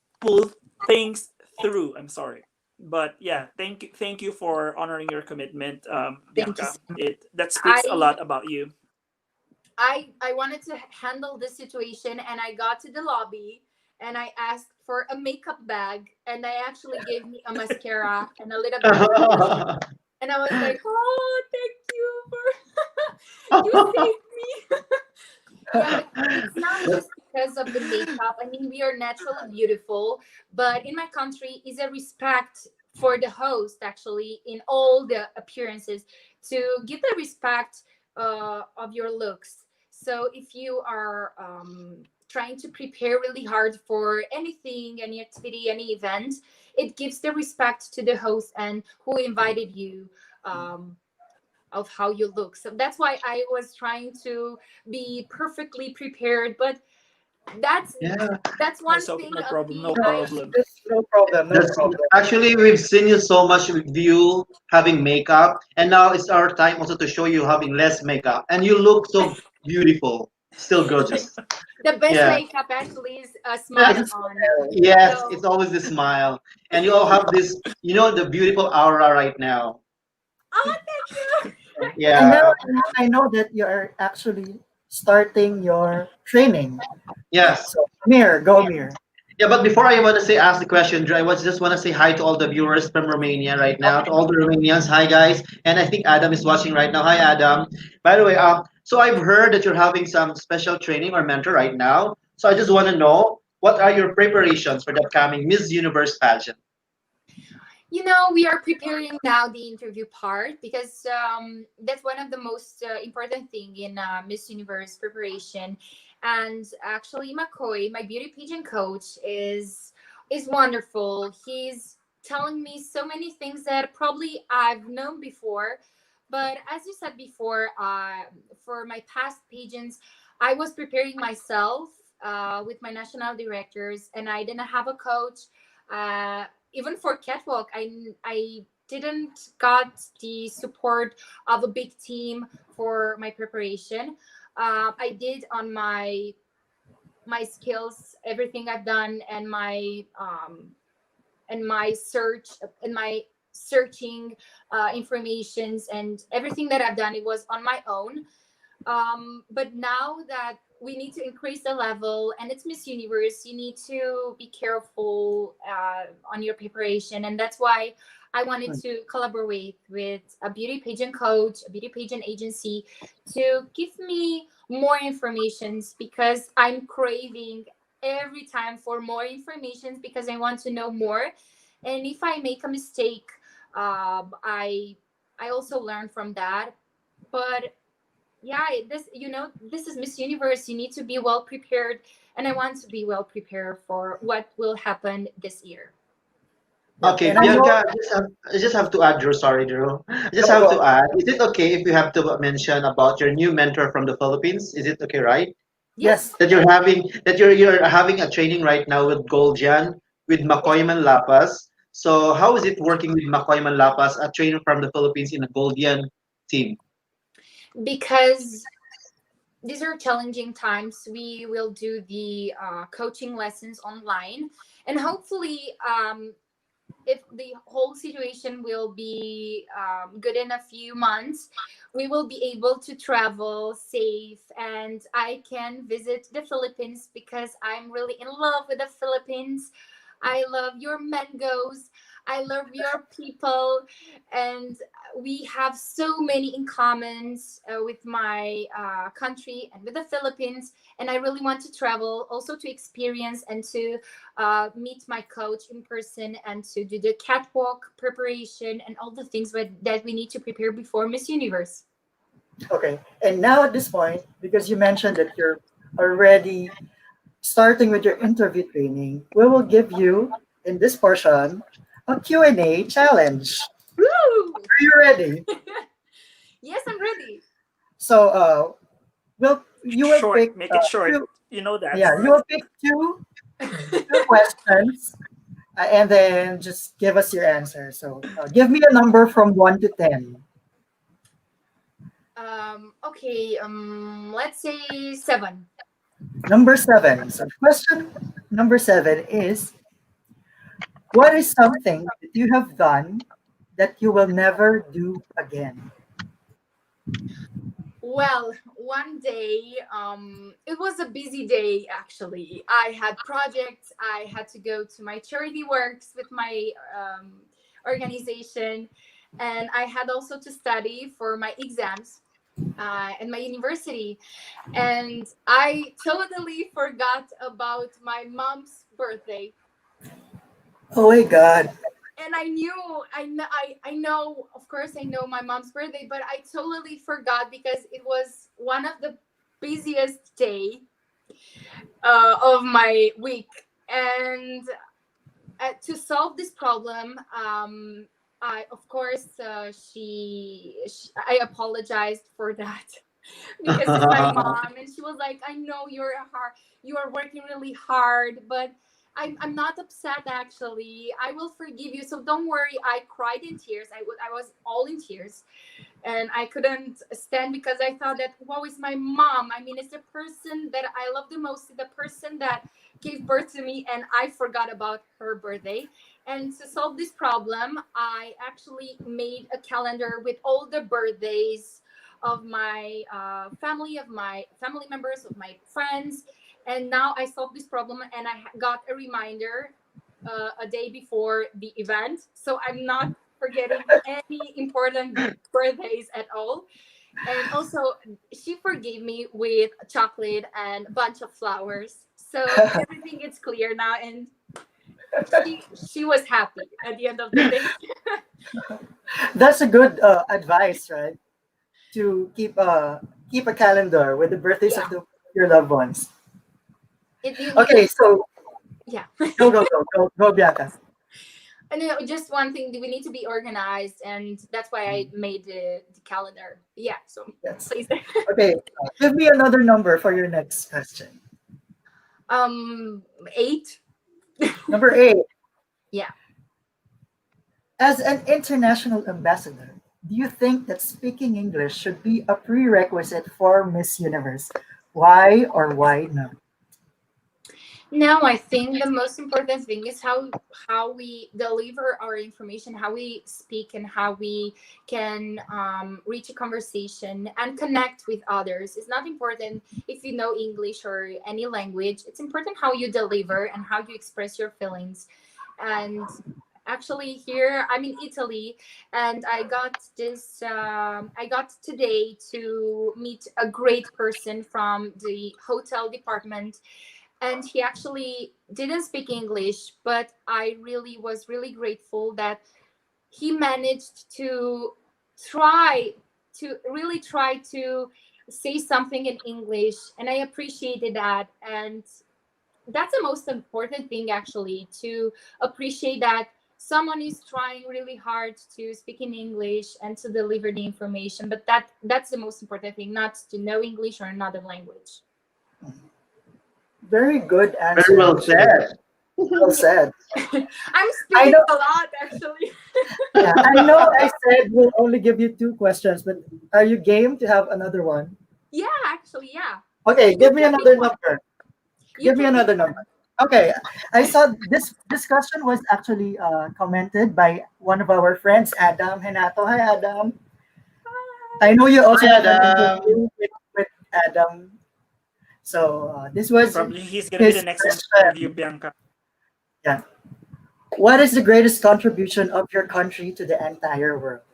S1: through. I'm sorry. But yeah, thank you for honoring your commitment,
S9: Thank you
S1: Bianca.
S9: so much.
S1: That speaks a
S9: I
S1: lot about you.
S9: I wanted to handle this situation, and I got to the lobby and I asked for a makeup bag, and they actually gave me a mascara and a little bit of foundation. And I was like, oh, thank you for you saved me. Yeah, it's not just because of the makeup. I mean, we are naturally beautiful, but in my country is a respect for the host actually in all the appearances to give the respect of your looks. So if you are trying to prepare really hard for anything, any activity, any event, it gives the respect to the host and who invited you. Of how you look. So that's why I was trying to be perfectly prepared. But that's
S8: Yeah.
S9: that's
S1: No,
S9: one thing
S1: no
S9: of
S1: problem. No
S9: me. I
S1: problem.
S4: Just no problem, no
S8: That's
S4: problem.
S8: actually we've seen you so much with you having makeup, and now it's our time also to show you having less makeup, and you look so beautiful, still gorgeous.
S9: the best
S8: Yeah.
S9: makeup actually is a
S8: Yes,
S9: smile on.
S8: yes,
S9: So
S8: it's always the smile, and you all have this, the beautiful aura right now.
S9: oh, thank you.
S4: And now,
S8: Yeah.
S4: I know that you are actually starting your training.
S8: Yes.
S4: So, Mir, go Mir.
S8: Yeah, but before I want to say ask the question, Drew, I was just want to say hi to all the viewers from Romania right now, to all the Romanians. Hi guys, and I think Adam is watching right now. Hi Adam. By the way, so I've heard that you're having some special training or mentor right now. So I just want to know what are your preparations for the upcoming Miss Universe pageant?
S9: We are preparing now the interview part because that's one of the most important thing in Miss Universe preparation. And actually, McCoy, my beauty pageant coach, is wonderful. He's telling me so many things that probably I've known before. But as you said before, for my past pageants, I was preparing myself with my national directors, and I didn't have a coach. Even for catwalk, I didn't got the support of a big team for my preparation. I did on my skills, everything I've done, and my search and my searching informations and everything that I've done. It was on my own. But now that we need to increase the level and it's Miss Universe, you need to be careful on your preparation. And that's why I wanted to collaborate with a beauty pageant coach, a beauty pageant agency to give me more informations because I'm craving every time for more information because I want to know more. And if I make a mistake, I also learn from that. But yeah, this is Miss Universe. You need to be well prepared, and I want to be well prepared for what will happen this year.
S8: Okay,
S4: And I know,
S8: Bianca, I just have to add, Drew. Sorry, Drew. I just
S4: go,
S8: have
S4: go.
S8: to add. Is it okay if you have to mention about your new mentor from the Philippines? Is it okay, right?
S9: Yes.
S4: Yes,
S8: That you're having a training right now with Goldian with
S9: Yes.
S8: Makoy Manlapas. So how is it working with Makoy Manlapas, a trainer from the Philippines in a Goldian team?
S9: Because these are challenging times. We will do the coaching lessons online, and hopefully, if the whole situation will be good in a few months, we will be able to travel safe and I can visit the Philippines because I'm really in love with the Philippines. I love your mangoes. I love your people. And we have so many in commons with my country and with the Philippines. And I really want to travel also to experience and to meet my coach in person and to do the catwalk preparation and all the things that we need to prepare before Miss Universe.
S4: okay. And now at this point, because you mentioned that you're already starting with your interview training, we will give you in this portion a Q&A challenge.
S9: Woo!
S4: Are you ready?
S9: Yes, I'm ready.
S4: So, you will
S1: Short.
S4: pick
S1: Make it short.
S4: two.
S1: You know that.
S4: Yeah, you will pick two questions, and then just give us your answer. So, give me a number from 1 to 10.
S9: Okay, let's say 7.
S4: Number 7. So, question number 7 is: What is something that you have done that you will never do again?
S9: Well, one day, it was a busy day actually. I had projects, I had to go to my charity works with my organization, and I had also to study for my exams in my university. And I totally forgot about my mom's birthday.
S4: Oh my God.
S9: And I know, of course, I know my mom's birthday, but I totally forgot because it was one of the busiest day of my week. And to solve this problem, I, of course, I apologized for that because it's my mom, and she was like, "I know you are working really hard, but I'm not upset actually. I will forgive you. So don't worry." I cried in tears. I was all in tears, and I couldn't stand because I thought that, wow, is my mom. I mean, it's the person that I love the most, the person that gave birth to me, and I forgot about her birthday. And to solve this problem, I actually made a calendar with all the birthdays of my family, of my family members, of my friends. And now I solved this problem, and I got a reminder a day before the event. So I'm not forgetting any important birthdays at all. And also, she forgave me with chocolate and a bunch of flowers. So everything is clear now, and she was happy at the end of the day.
S4: That's a good advice, right? To keep a calendar with the birthdays of your loved ones. Okay, so
S9: Yeah.
S4: go, Bianca.
S9: And just one thing, we need to be organized, and that's why I made the calendar. Yeah, so
S4: Yes.
S9: please.
S4: Okay, give me another number for your next question.
S9: 8.
S4: Number 8.
S9: Yeah.
S4: As an international ambassador, do you think that speaking English should be a prerequisite for Miss Universe? Why or why not?
S9: No, I think the most important thing is how we deliver our information, how we speak, and how we can reach a conversation and connect with others. It's not important if you know English or any language. It's important how you deliver and how you express your feelings. And actually, here I'm in Italy, and I got this. I got today to meet a great person from the hotel department, and he actually didn't speak English, but I really was really grateful that he managed to try to say something in English, and I appreciated that. And that's the most important thing, actually, to appreciate that someone is trying really hard to speak in English and to deliver the information. But that's the most important thing, not to know English or another language.
S4: Very good answer.
S8: Very well said.
S4: Well said.
S9: I'm speaking a lot, actually.
S4: Yeah, I know I said we'll only give you 2 questions, but are you game to have another one?
S9: Yeah, actually, yeah.
S4: Okay, give me
S9: can
S4: another
S9: pick one.
S4: number.
S9: You
S4: Give me
S9: can
S4: another number. Okay, I saw this discussion was actually commented by one of our friends, Adam Henato. Hi, Adam. I know you also
S8: Hi,
S4: have an
S8: Adam.
S4: interview with Adam. So this was
S1: Probably he's gonna be
S4: his
S1: the next
S4: question.
S1: interview, Bianca.
S4: Yeah. What is the greatest contribution of your country to the entire world?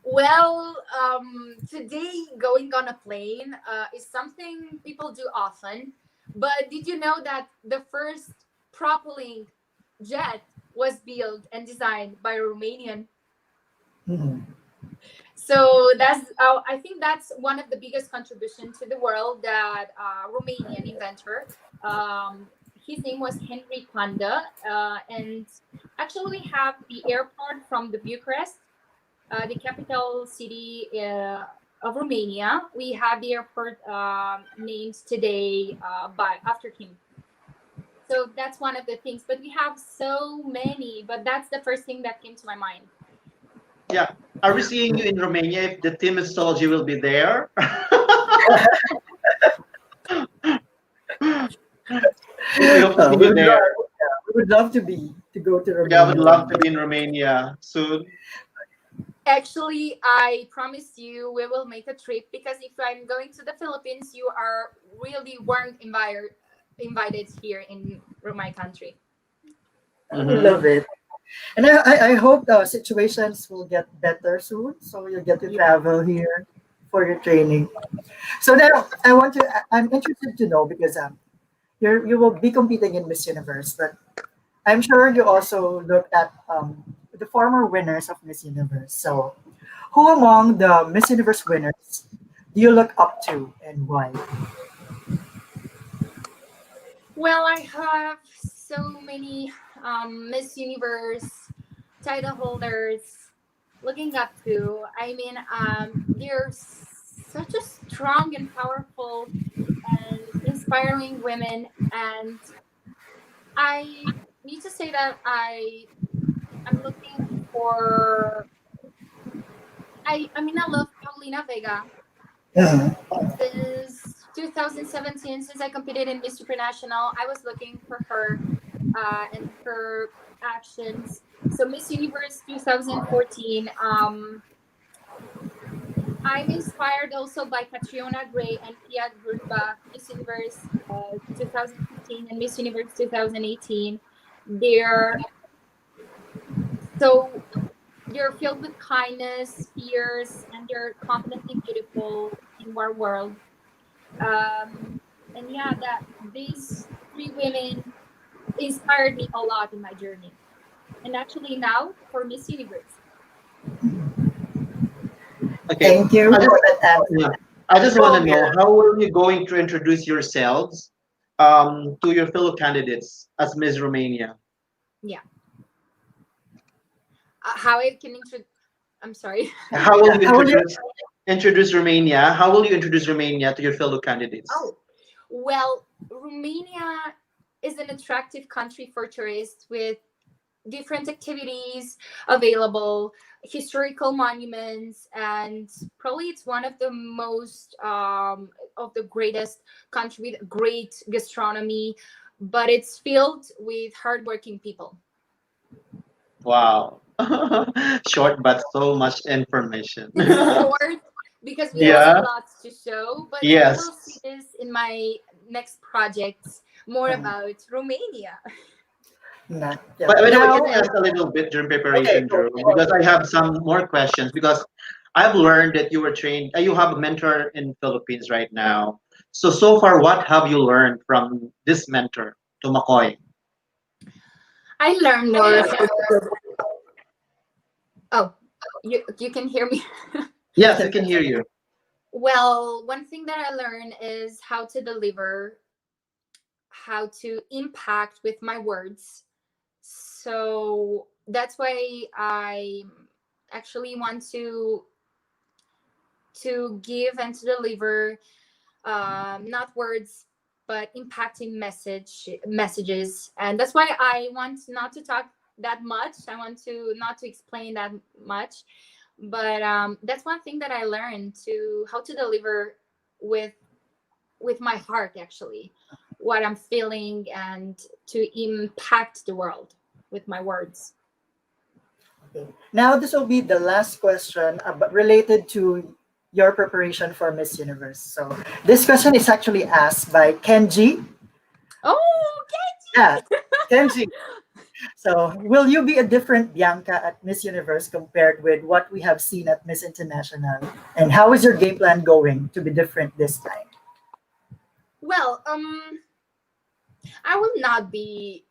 S9: Well, today going on a plane is something people do often. But did you know that the first propelling jet was built and designed by a Romanian?
S4: Mhm.
S9: So I think that's one of the biggest contributions to the world that Romanian inventor. His name was Henry Panda, and actually we have the airport from the Bucharest, the capital city of Romania. We have the airport named today after him. So that's one of the things. But we have so many. But that's the first thing that came to my mind.
S8: Yeah. Are we seeing you in Romania if the team Missosology will be there? We hope to
S4: We
S8: see you
S4: would
S8: there.
S4: love would love to go to
S8: Yeah, I would
S4: Romania.
S8: love to be in Romania soon.
S9: Actually, I promise you we will make a trip, because if I'm going to the Philippines, you are really warm invited here in my country.
S4: I would love it. And I hope the situations will get better soon, so you get to travel here for your training. So now I'm interested to know because you will be competing in Miss Universe, but I'm sure you also look at the former winners of Miss Universe. So who among the Miss Universe winners do you look up to and why?
S9: Well, I have so many Miss Universe title holders looking up to. I mean, they're such a strong and powerful and inspiring women, and I need to say that I'm looking for. I love Paulina Vega.
S4: Mhm.
S9: Since 2017, since I competed in Miss Supranational, I was looking for her and her actions. So Miss Universe 2014, I'm inspired also by Catriona Gray and Pia Grunbach, Miss Universe 2015 and Miss Universe 2018. They're so they're filled with kindness, fierce, and they're confidently beautiful in our world. And yeah, that these three women inspired me a lot in my journey. And actually now for Miss Universe.
S8: Okay.
S4: Thank you
S8: I just,
S4: for that answer.
S8: yeah. I just want to know, how are you going to introduce yourselves to your fellow candidates as Miss Romania?
S9: Yeah. How I can introduce. I'm sorry.
S8: How will you
S4: How will you
S8: introduce Romania? How will you introduce Romania to your fellow candidates?
S9: Oh, well, Romania is an attractive country for tourists with different activities available, historical monuments, and probably it's one of the most of the greatest country with great gastronomy, but it's filled with hardworking people.
S8: Wow. Short but so much information.
S9: It's short because we have
S8: Yeah.
S9: lots to show, but you
S8: Yes.
S9: will see this in my next projects more about Romania.
S4: Nah, yeah.
S8: But by the way,
S4: Now,
S8: can I ask a little bit during
S4: okay,
S8: preparation,
S4: go.
S8: Drew? Because I have some more questions. Because I've learned that you were trained, you have a mentor in Philippines right now. So far, what have you learned from this mentor, to McCoy?
S9: I learned more from. Oh, you can hear me.
S8: Yes, I can hear you.
S9: Well, one thing that I learned is how to deliver, how to impact with my words. So that's why I actually want to give and to deliver not words but impacting messages, and that's why I want not to talk that much. I want to not to explain that much, but that's one thing that I learned, to how to deliver with my heart, actually, what I'm feeling, and to impact the world with my words.
S4: Okay. Now, this will be the last question, but related to your preparation for Miss Universe. So, this question is actually asked by Kenji.
S9: Oh,
S4: Yeah, Kenji. So, will you be a different Bianca at Miss Universe compared with what we have seen at Miss International? And how is your game plan going to be different this time?
S9: well, I will not be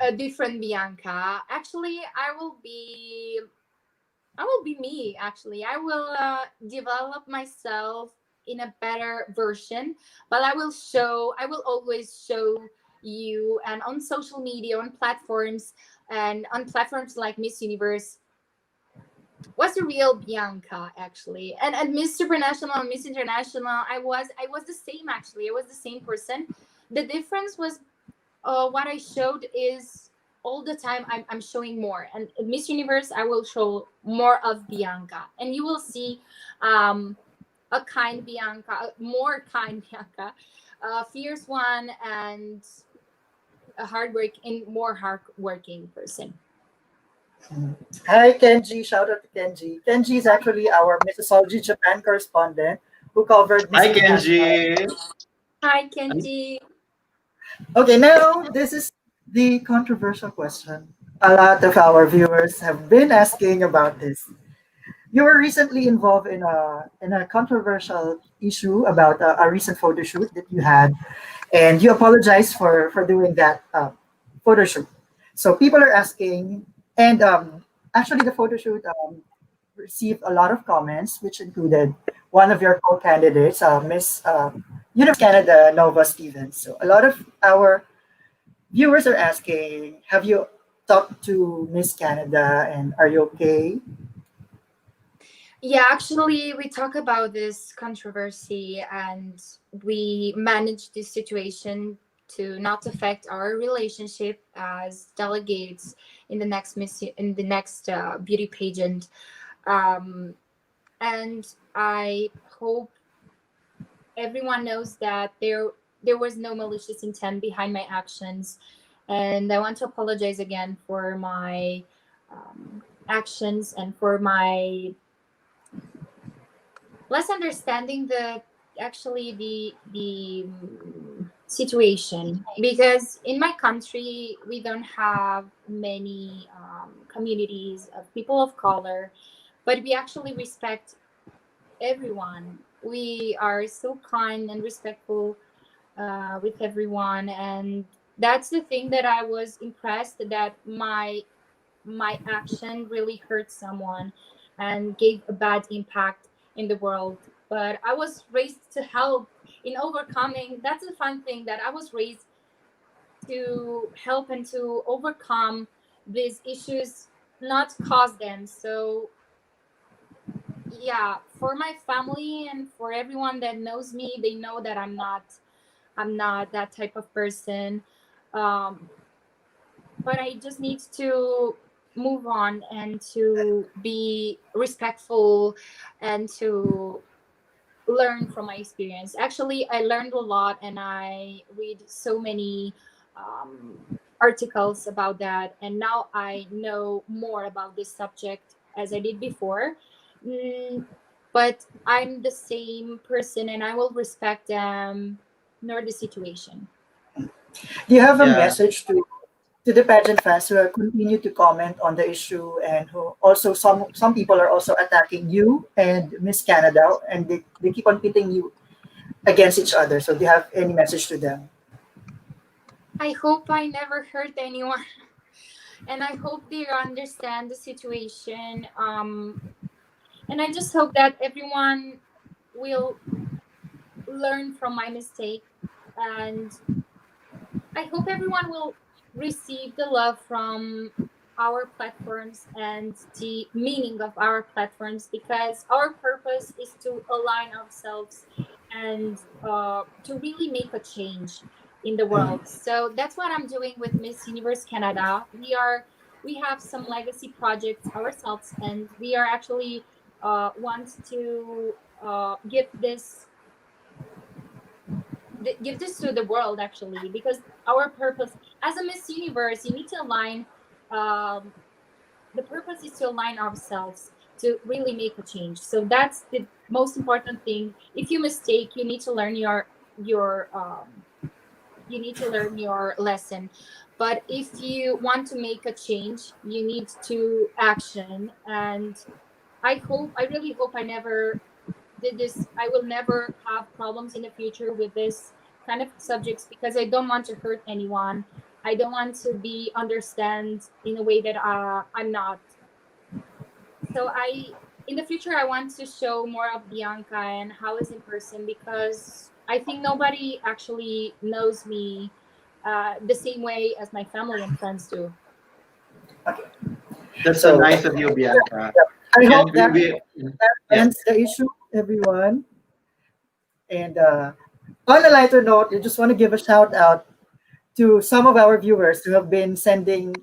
S9: a different Bianca. Actually, I will be me. Actually, I will develop myself in a better version, but I will always show you, and on social media, on platforms, and on platforms like Miss Universe, what's the real Bianca, actually. And at Miss Supranational and Miss International, I was the same, actually. I was the same person. The difference was, what I showed is, all the time I'm showing more. And at Miss Universe, I will show more of Bianca, and you will see a kind Bianca, a more kind Bianca, a fierce one, and a more hardworking person.
S4: Hi, Kenji. Shout out to Kenji. Kenji is actually our Missosology Japan correspondent who covered Miss
S8: Hi,
S4: International.
S8: Kenji.
S9: Hi, Kenji.
S4: Okay, now this is the controversial question. A lot of our viewers have been asking about this. You were recently involved in a controversial issue about a recent photo shoot that you had, and you apologized for doing that photo shoot. So people are asking, and actually the photo shoot received a lot of comments, which included one of your co-candidates, Miss Universe Canada Nova Stevens. So a lot of our viewers are asking, have you talked to Miss Canada, and are you okay?
S9: Yeah, actually, we talk about this controversy and we manage this situation to not affect our relationship as delegates in the next beauty pageant. And I hope everyone knows that there was no malicious intent behind my actions, and I want to apologize again for my actions and for my less understanding the situation, because in my country we don't have many communities of people of color, but we actually respect everyone. We are so kind and respectful with everyone, and that's the thing that I was impressed that my action really hurt someone and gave a bad impact in the world. But I was raised to help in overcoming. That's the fun thing, that I was raised to help and to overcome these issues, not cause them. So yeah, for my family and for everyone that knows me, they know that I'm not that type of person. Um, but I just need to move on and to be respectful and to learn from my experience. Actually, I learned a lot and I read so many articles about that. And now I know more about this subject as I did before. Mm, but I'm the same person and I will respect them nor the situation.
S4: Do you have a
S8: Yeah.
S4: message to the pageant fans who continue to comment on the issue, and who also some people are also attacking you and Miss Canada, and they keep on pitting you against each other? So do you have any message to them?
S9: I hope I never hurt anyone. And I hope they understand the situation. And I just hope that everyone will learn from my mistake, and I hope everyone will receive the love from our platforms and the meaning of our platforms, because our purpose is to align ourselves and to really make a change in the world. So that's what I'm doing with Miss Universe Canada. We have some legacy projects ourselves, and we are actually want to give this to the world, actually, because our purpose as a Miss Universe, you need to align. Um, the purpose is to align ourselves to really make a change. So that's the most important thing. If you mistake, you need to learn your you need to learn your lesson. But if you want to make a change, you need to action. And I really hope I never did this. I will never have problems in the future with this kind of subjects, because I don't want to hurt anyone. I don't want to be understand in a way that I'm not. So in the future, I want to show more of Bianca and how is in person, because I think nobody actually knows me the same way as my family and friends do.
S8: That's so
S4: So
S8: nice of you, Bianca.
S4: I
S8: And
S4: hope that
S8: we
S4: that
S8: yeah.
S4: ends the issue, everyone. And on a lighter note, I just want to give a shout out to some of our viewers who have been sending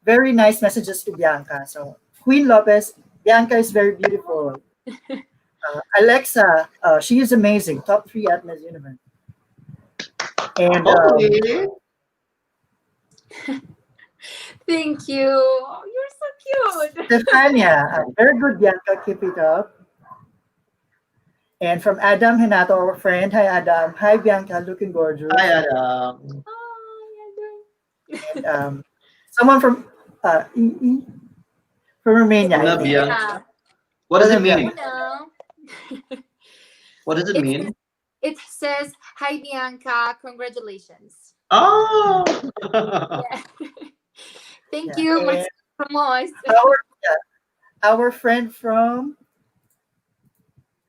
S4: very nice messages to Bianca. So Queen Lopez, Bianca is very beautiful. Alexa, she is amazing. Top 3 at Miss Universe. And
S8: Oh, really?
S9: Thank you. Oh, you're so cute.
S4: Stefania, very good, Bianca. Keep it up. And from Adam Hinato, our friend. Hi, Adam. Hi, Bianca. Looking gorgeous.
S8: Hi, Adam.
S4: And someone from EE from Romania, I
S8: Una
S4: think.
S8: Bianca. What does it mean?
S9: No.
S8: What does it mean?
S9: It says, "Hi Bianca, congratulations."
S8: Oh.
S9: Yeah. Thank
S4: Yeah,
S9: you.
S4: and
S9: What's promote?
S4: our friend from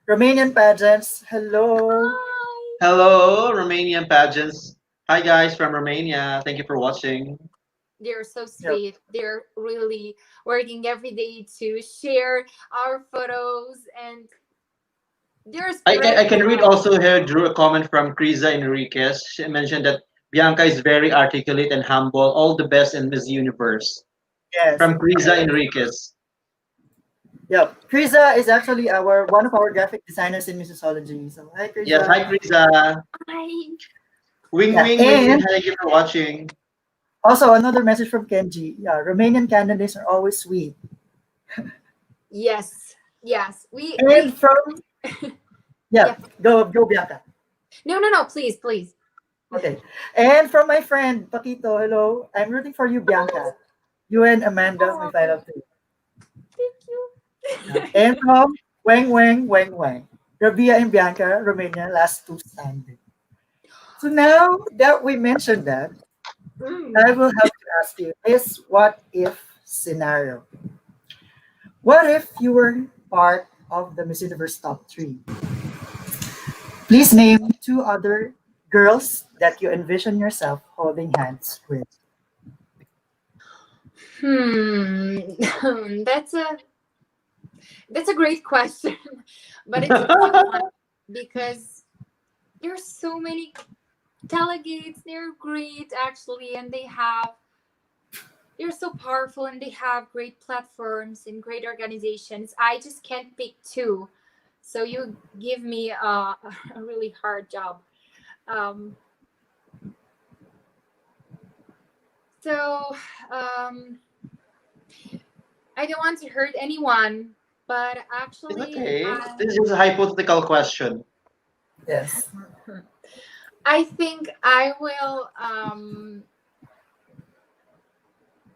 S4: Romanian pageants. Hello.
S9: Hi.
S8: Hello, Romanian pageants. Hi, guys from Romania. Thank you for watching.
S9: They're so sweet. They're really working every day to share our photos, and they're
S8: I can read
S9: spreading.
S8: also here, Drew, a comment from Criza Enriquez. She mentioned that Bianca is very articulate and humble. All the best in Miss Universe.
S4: Yes.
S8: From Criza Enriquez.
S4: Yeah. Krisa is actually one of our graphic designers in Missosology. So hi, Krisa.
S8: Yes, hi, Criza.
S9: Hi.
S8: Wing,
S4: Yeah,
S8: wing, wing.
S4: and
S8: Thank you for watching.
S4: also another message from Kenji. Yeah, Romanian candidates are always sweet.
S9: Yes. Yes. We.
S4: And from go Bianca.
S9: No. Please.
S4: Okay. And from my friend Paquito, hello. I'm rooting for you, Bianca. You and Amanda, my final two.
S9: Thank you.
S4: And from Wang. Rabia and Bianca, Romania, last two standing. So now that we mentioned that, I will have to ask you this what if scenario. What if you were part of the Miss Universe top 3? Please name 2 other girls that you envision yourself holding hands with.
S9: That's a great question, but it's a tough one because there's so many delegates. They're great actually, and they're so powerful, and they have great platforms and great organizations. I just can't pick 2, so you give me a really hard job. So I don't want to hurt anyone, but
S8: It's
S9: actually,
S8: okay. This is a hypothetical question.
S4: Yes.
S9: I think I will.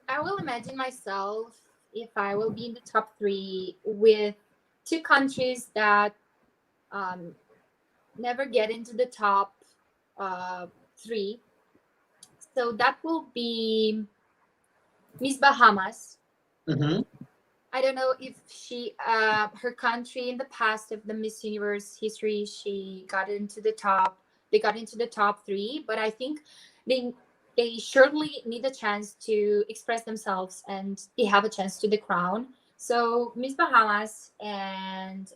S9: I will imagine myself if I will be in the top 3 with 2 countries that never get into the top 3. So that will be Miss Bahamas.
S8: Mm-hmm.
S9: I don't know if her country in the past of the Miss Universe history, she got into the top. They got into the top 3, but I think they surely need a chance to express themselves, and they have a chance to the crown. So Miss Bahamas and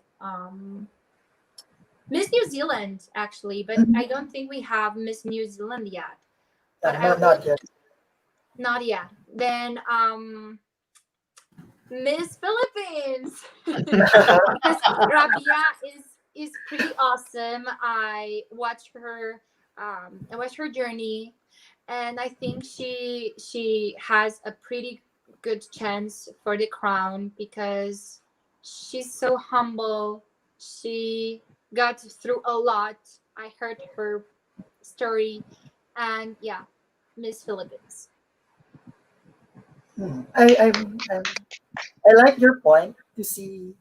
S9: Miss New Zealand actually, but I don't think we have Miss New Zealand yet. But
S4: Not yet.
S9: Not yet. Then Miss Philippines. Because Rabia is pretty awesome. I watched her journey, and I think she has a pretty good chance for the crown because she's so humble. She got through a lot. I heard her story, and yeah, Miss Philippines.
S4: I like your point to see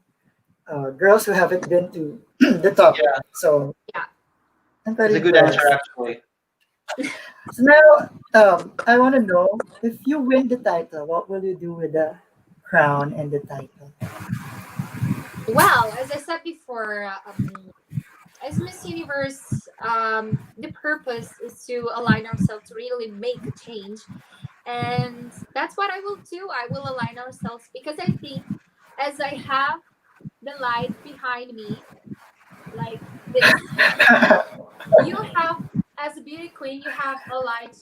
S4: girls who haven't been to the top.
S8: Yeah.
S4: So
S9: Yeah.
S4: I'm
S8: It's
S4: very
S8: a good
S4: impressed.
S8: answer, actually.
S4: So now I want to know if you win the title, what will you do with the crown and the title?
S9: Well, as I said before, as Miss Universe, the purpose is to align ourselves to really make a change. And that's what I will do. I will align ourselves because I think as I have the light behind me, like this, you have, as a beauty queen, you have a light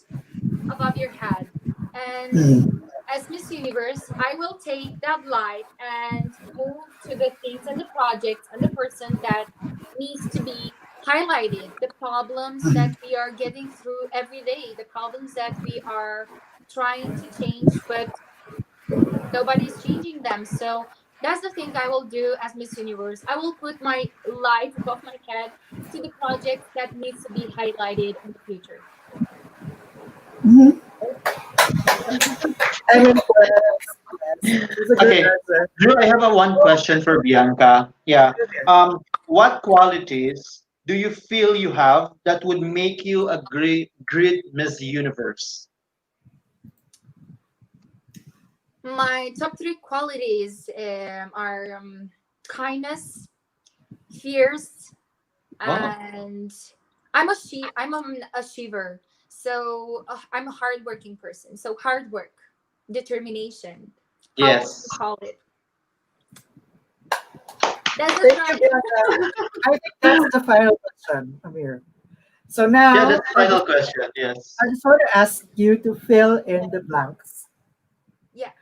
S9: above your head. And as Miss Universe, I will take that light and move to the things and the projects and the person that needs to be highlighted, the problems that we are getting through every day, the problems that we are trying to change, but nobody's changing them. So that's the thing I will do as Miss Universe. I will put my light above my head to the projects that needs to be highlighted in the future.
S4: Mhm. I mean, yes, it's a good
S8: Okay,
S4: answer.
S8: Drew, I have a one question for Bianca. Yeah. What qualities do you feel you have that would make you a great Miss Universe?
S9: My top three qualities are kindness, fierce,
S8: Wow.
S9: and I'm an achiever. So I'm a hardworking person. So hard work, determination. How would you
S8: Yes.
S9: call it? That's
S4: Thank
S9: it,
S4: you,
S9: right?
S4: Bianca. I think that's the final question, Amir. So
S8: Yeah,
S4: now
S8: that's the final question. Yes.
S4: I just want to ask you to fill in the blanks.
S9: Yeah.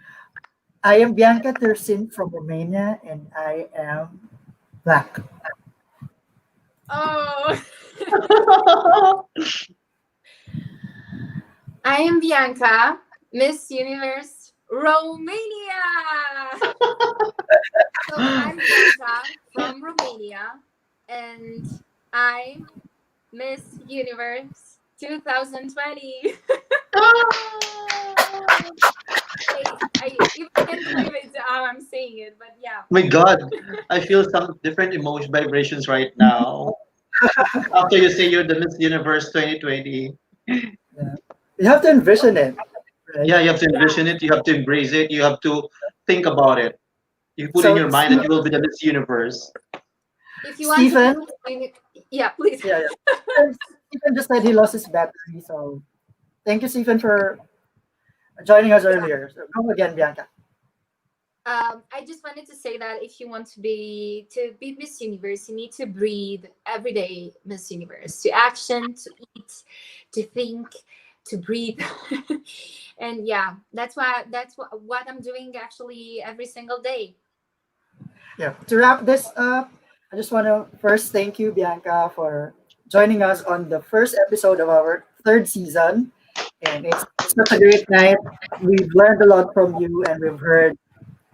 S4: I am Bianca Tirsin from Romania and I am black.
S9: Oh, I am Bianca, Miss Universe Romania. So I'm Bianca from Romania, and I'm Miss Universe 2020. I even can't believe it how I'm saying it, but yeah.
S8: My God, I feel some different emotion vibrations right now. After you say you're the Miss Universe 2020.
S4: Yeah. You have to envision it, right?
S8: Yeah, you have to
S9: Yeah.
S8: envision it, you have to embrace it, you have to think about it. You put in
S4: So
S8: your mind that you will be the Miss Universe.
S9: If you want to be
S4: Stephen,
S9: yeah, please.
S4: yeah, yeah. Stephen just said he lost his battery, so thank you, Stephen, for joining us earlier. So go again, Bianca.
S9: I just wanted to say that if you want to be Miss Universe, you need to breathe every day, Miss Universe. To action, to eat, to think, to breathe, and yeah, that's what I'm doing actually every single day.
S4: Yeah. To wrap this up, I just want to first thank you, Bianca, for joining us on the first episode of our third season. And it's such a great night. We've learned a lot from you, and we've heard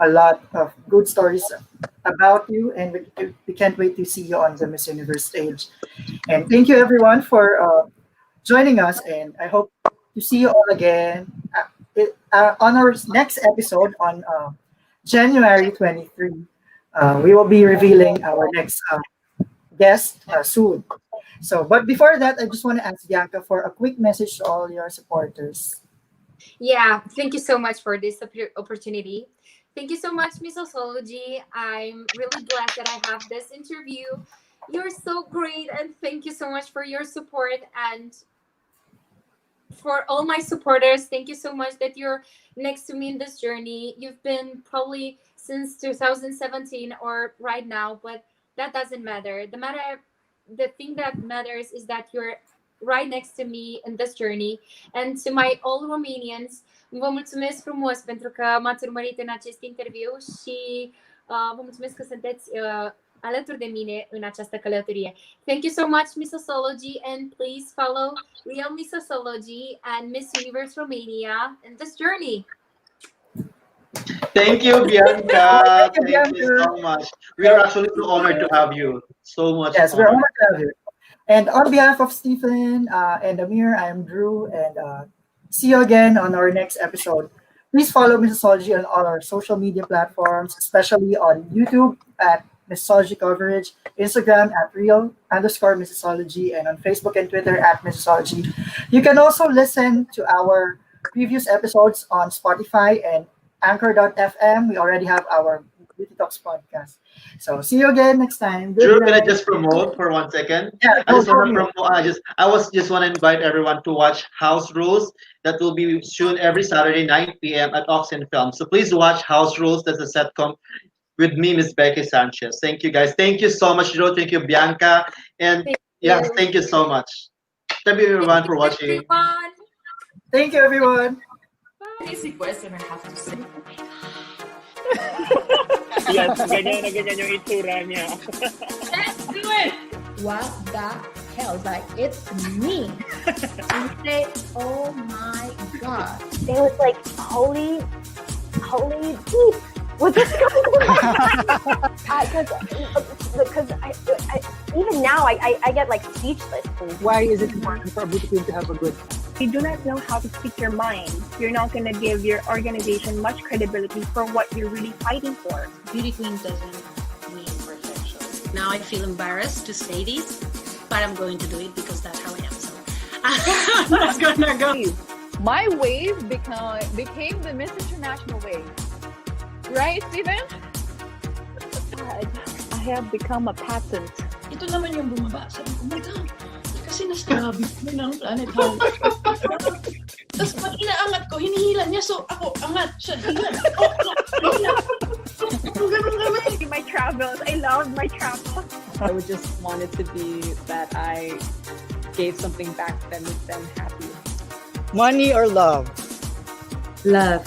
S4: a lot of good stories about you. And we can't wait to see you on the Miss Universe stage. And thank you, everyone, for joining us. And I hope to see you all again on our next episode on January 23. We will be revealing our next guest soon. So, but before that, I just want to ask Bianca for a quick message to all your supporters.
S9: Yeah, thank you so much for this opportunity. Thank you so much, Missosology. I'm really blessed that I have this interview. You're so great, and thank you so much for your support. And for all my supporters, thank you so much that you're next to me in this journey. You've been probably since 2017 or right now, but that doesn't matter. The thing that matters is that you're right next to me in this journey. And to my all Romanians, vă mulțumesc frumos pentru că m-ați urmărit în acest interviu și vă mulțumesc că sunteți alături de mine în această călătorie. Thank you so much, Missosology, and please follow Real Missosology and Miss Universe Romania in this journey.
S8: Thank you, Bianca.
S4: Thank you,
S8: Thank you
S4: Bianca.
S8: so much. We are actually so honored to have you. So much
S4: Yes, we're
S8: honored.
S4: honored to have you. And on behalf of Stephen and Amir, I am Drew, and see you again on our next episode. Please follow Missosology on all our social media platforms, especially on YouTube at Missosology Coverage, Instagram at real_Missosology, and on Facebook and Twitter at Missosology. You can also listen to our previous episodes on Spotify and Anchor.fm. We already have our Beauty Talks podcast. So see you again next time. Good
S8: Drew, can I
S4: night.
S8: just promote for 1 second?
S4: Yeah,
S8: I just
S4: go
S8: want to
S4: for it.
S8: promote. I want to invite everyone to watch House Rules. That will be shown every Saturday 9 p.m. at Oxen Film. So please watch House Rules. That's a sitcom with me, Miss Becky Sanchez. Thank you, guys. Thank you so much, Drew. Thank you, Bianca. And
S9: Thank
S8: yes,
S9: you.
S8: thank you so much. Thank you, everyone, for watching.
S9: Everyone.
S4: Thank you, everyone.
S6: Easy question I have to say.
S1: Yan, ganyan yung itsura niya.
S6: Let's do it!
S2: What the hell? Like, it's me. And you say, oh my God.
S3: It was like, holy deep. Was this going on? Because even now I get like speechless.
S10: Why is it important for a beauty queen to have a good time?
S5: If you do not know how to speak your mind, you're not going to give your organization much credibility for what you're really fighting for.
S11: Beauty queen doesn't mean perfection. Now I feel embarrassed to say this, but I'm going to do it because that's how I am. So I'm not gonna go.
S7: My wave became the Miss International wave. Right, Steven?
S5: I have become a patent.
S6: Ito naman yung bumaba. Sabi ko, oh my God, kasi nastrabit mo ng planet House. Tapos pag inaangat ko, hinihila niya. So ako, angat siya. Hila. Ganun kami.
S5: My travels. I love my travels.
S10: I would just want it to be that I gave something back that makes them happy.
S12: Money or love?
S2: Love.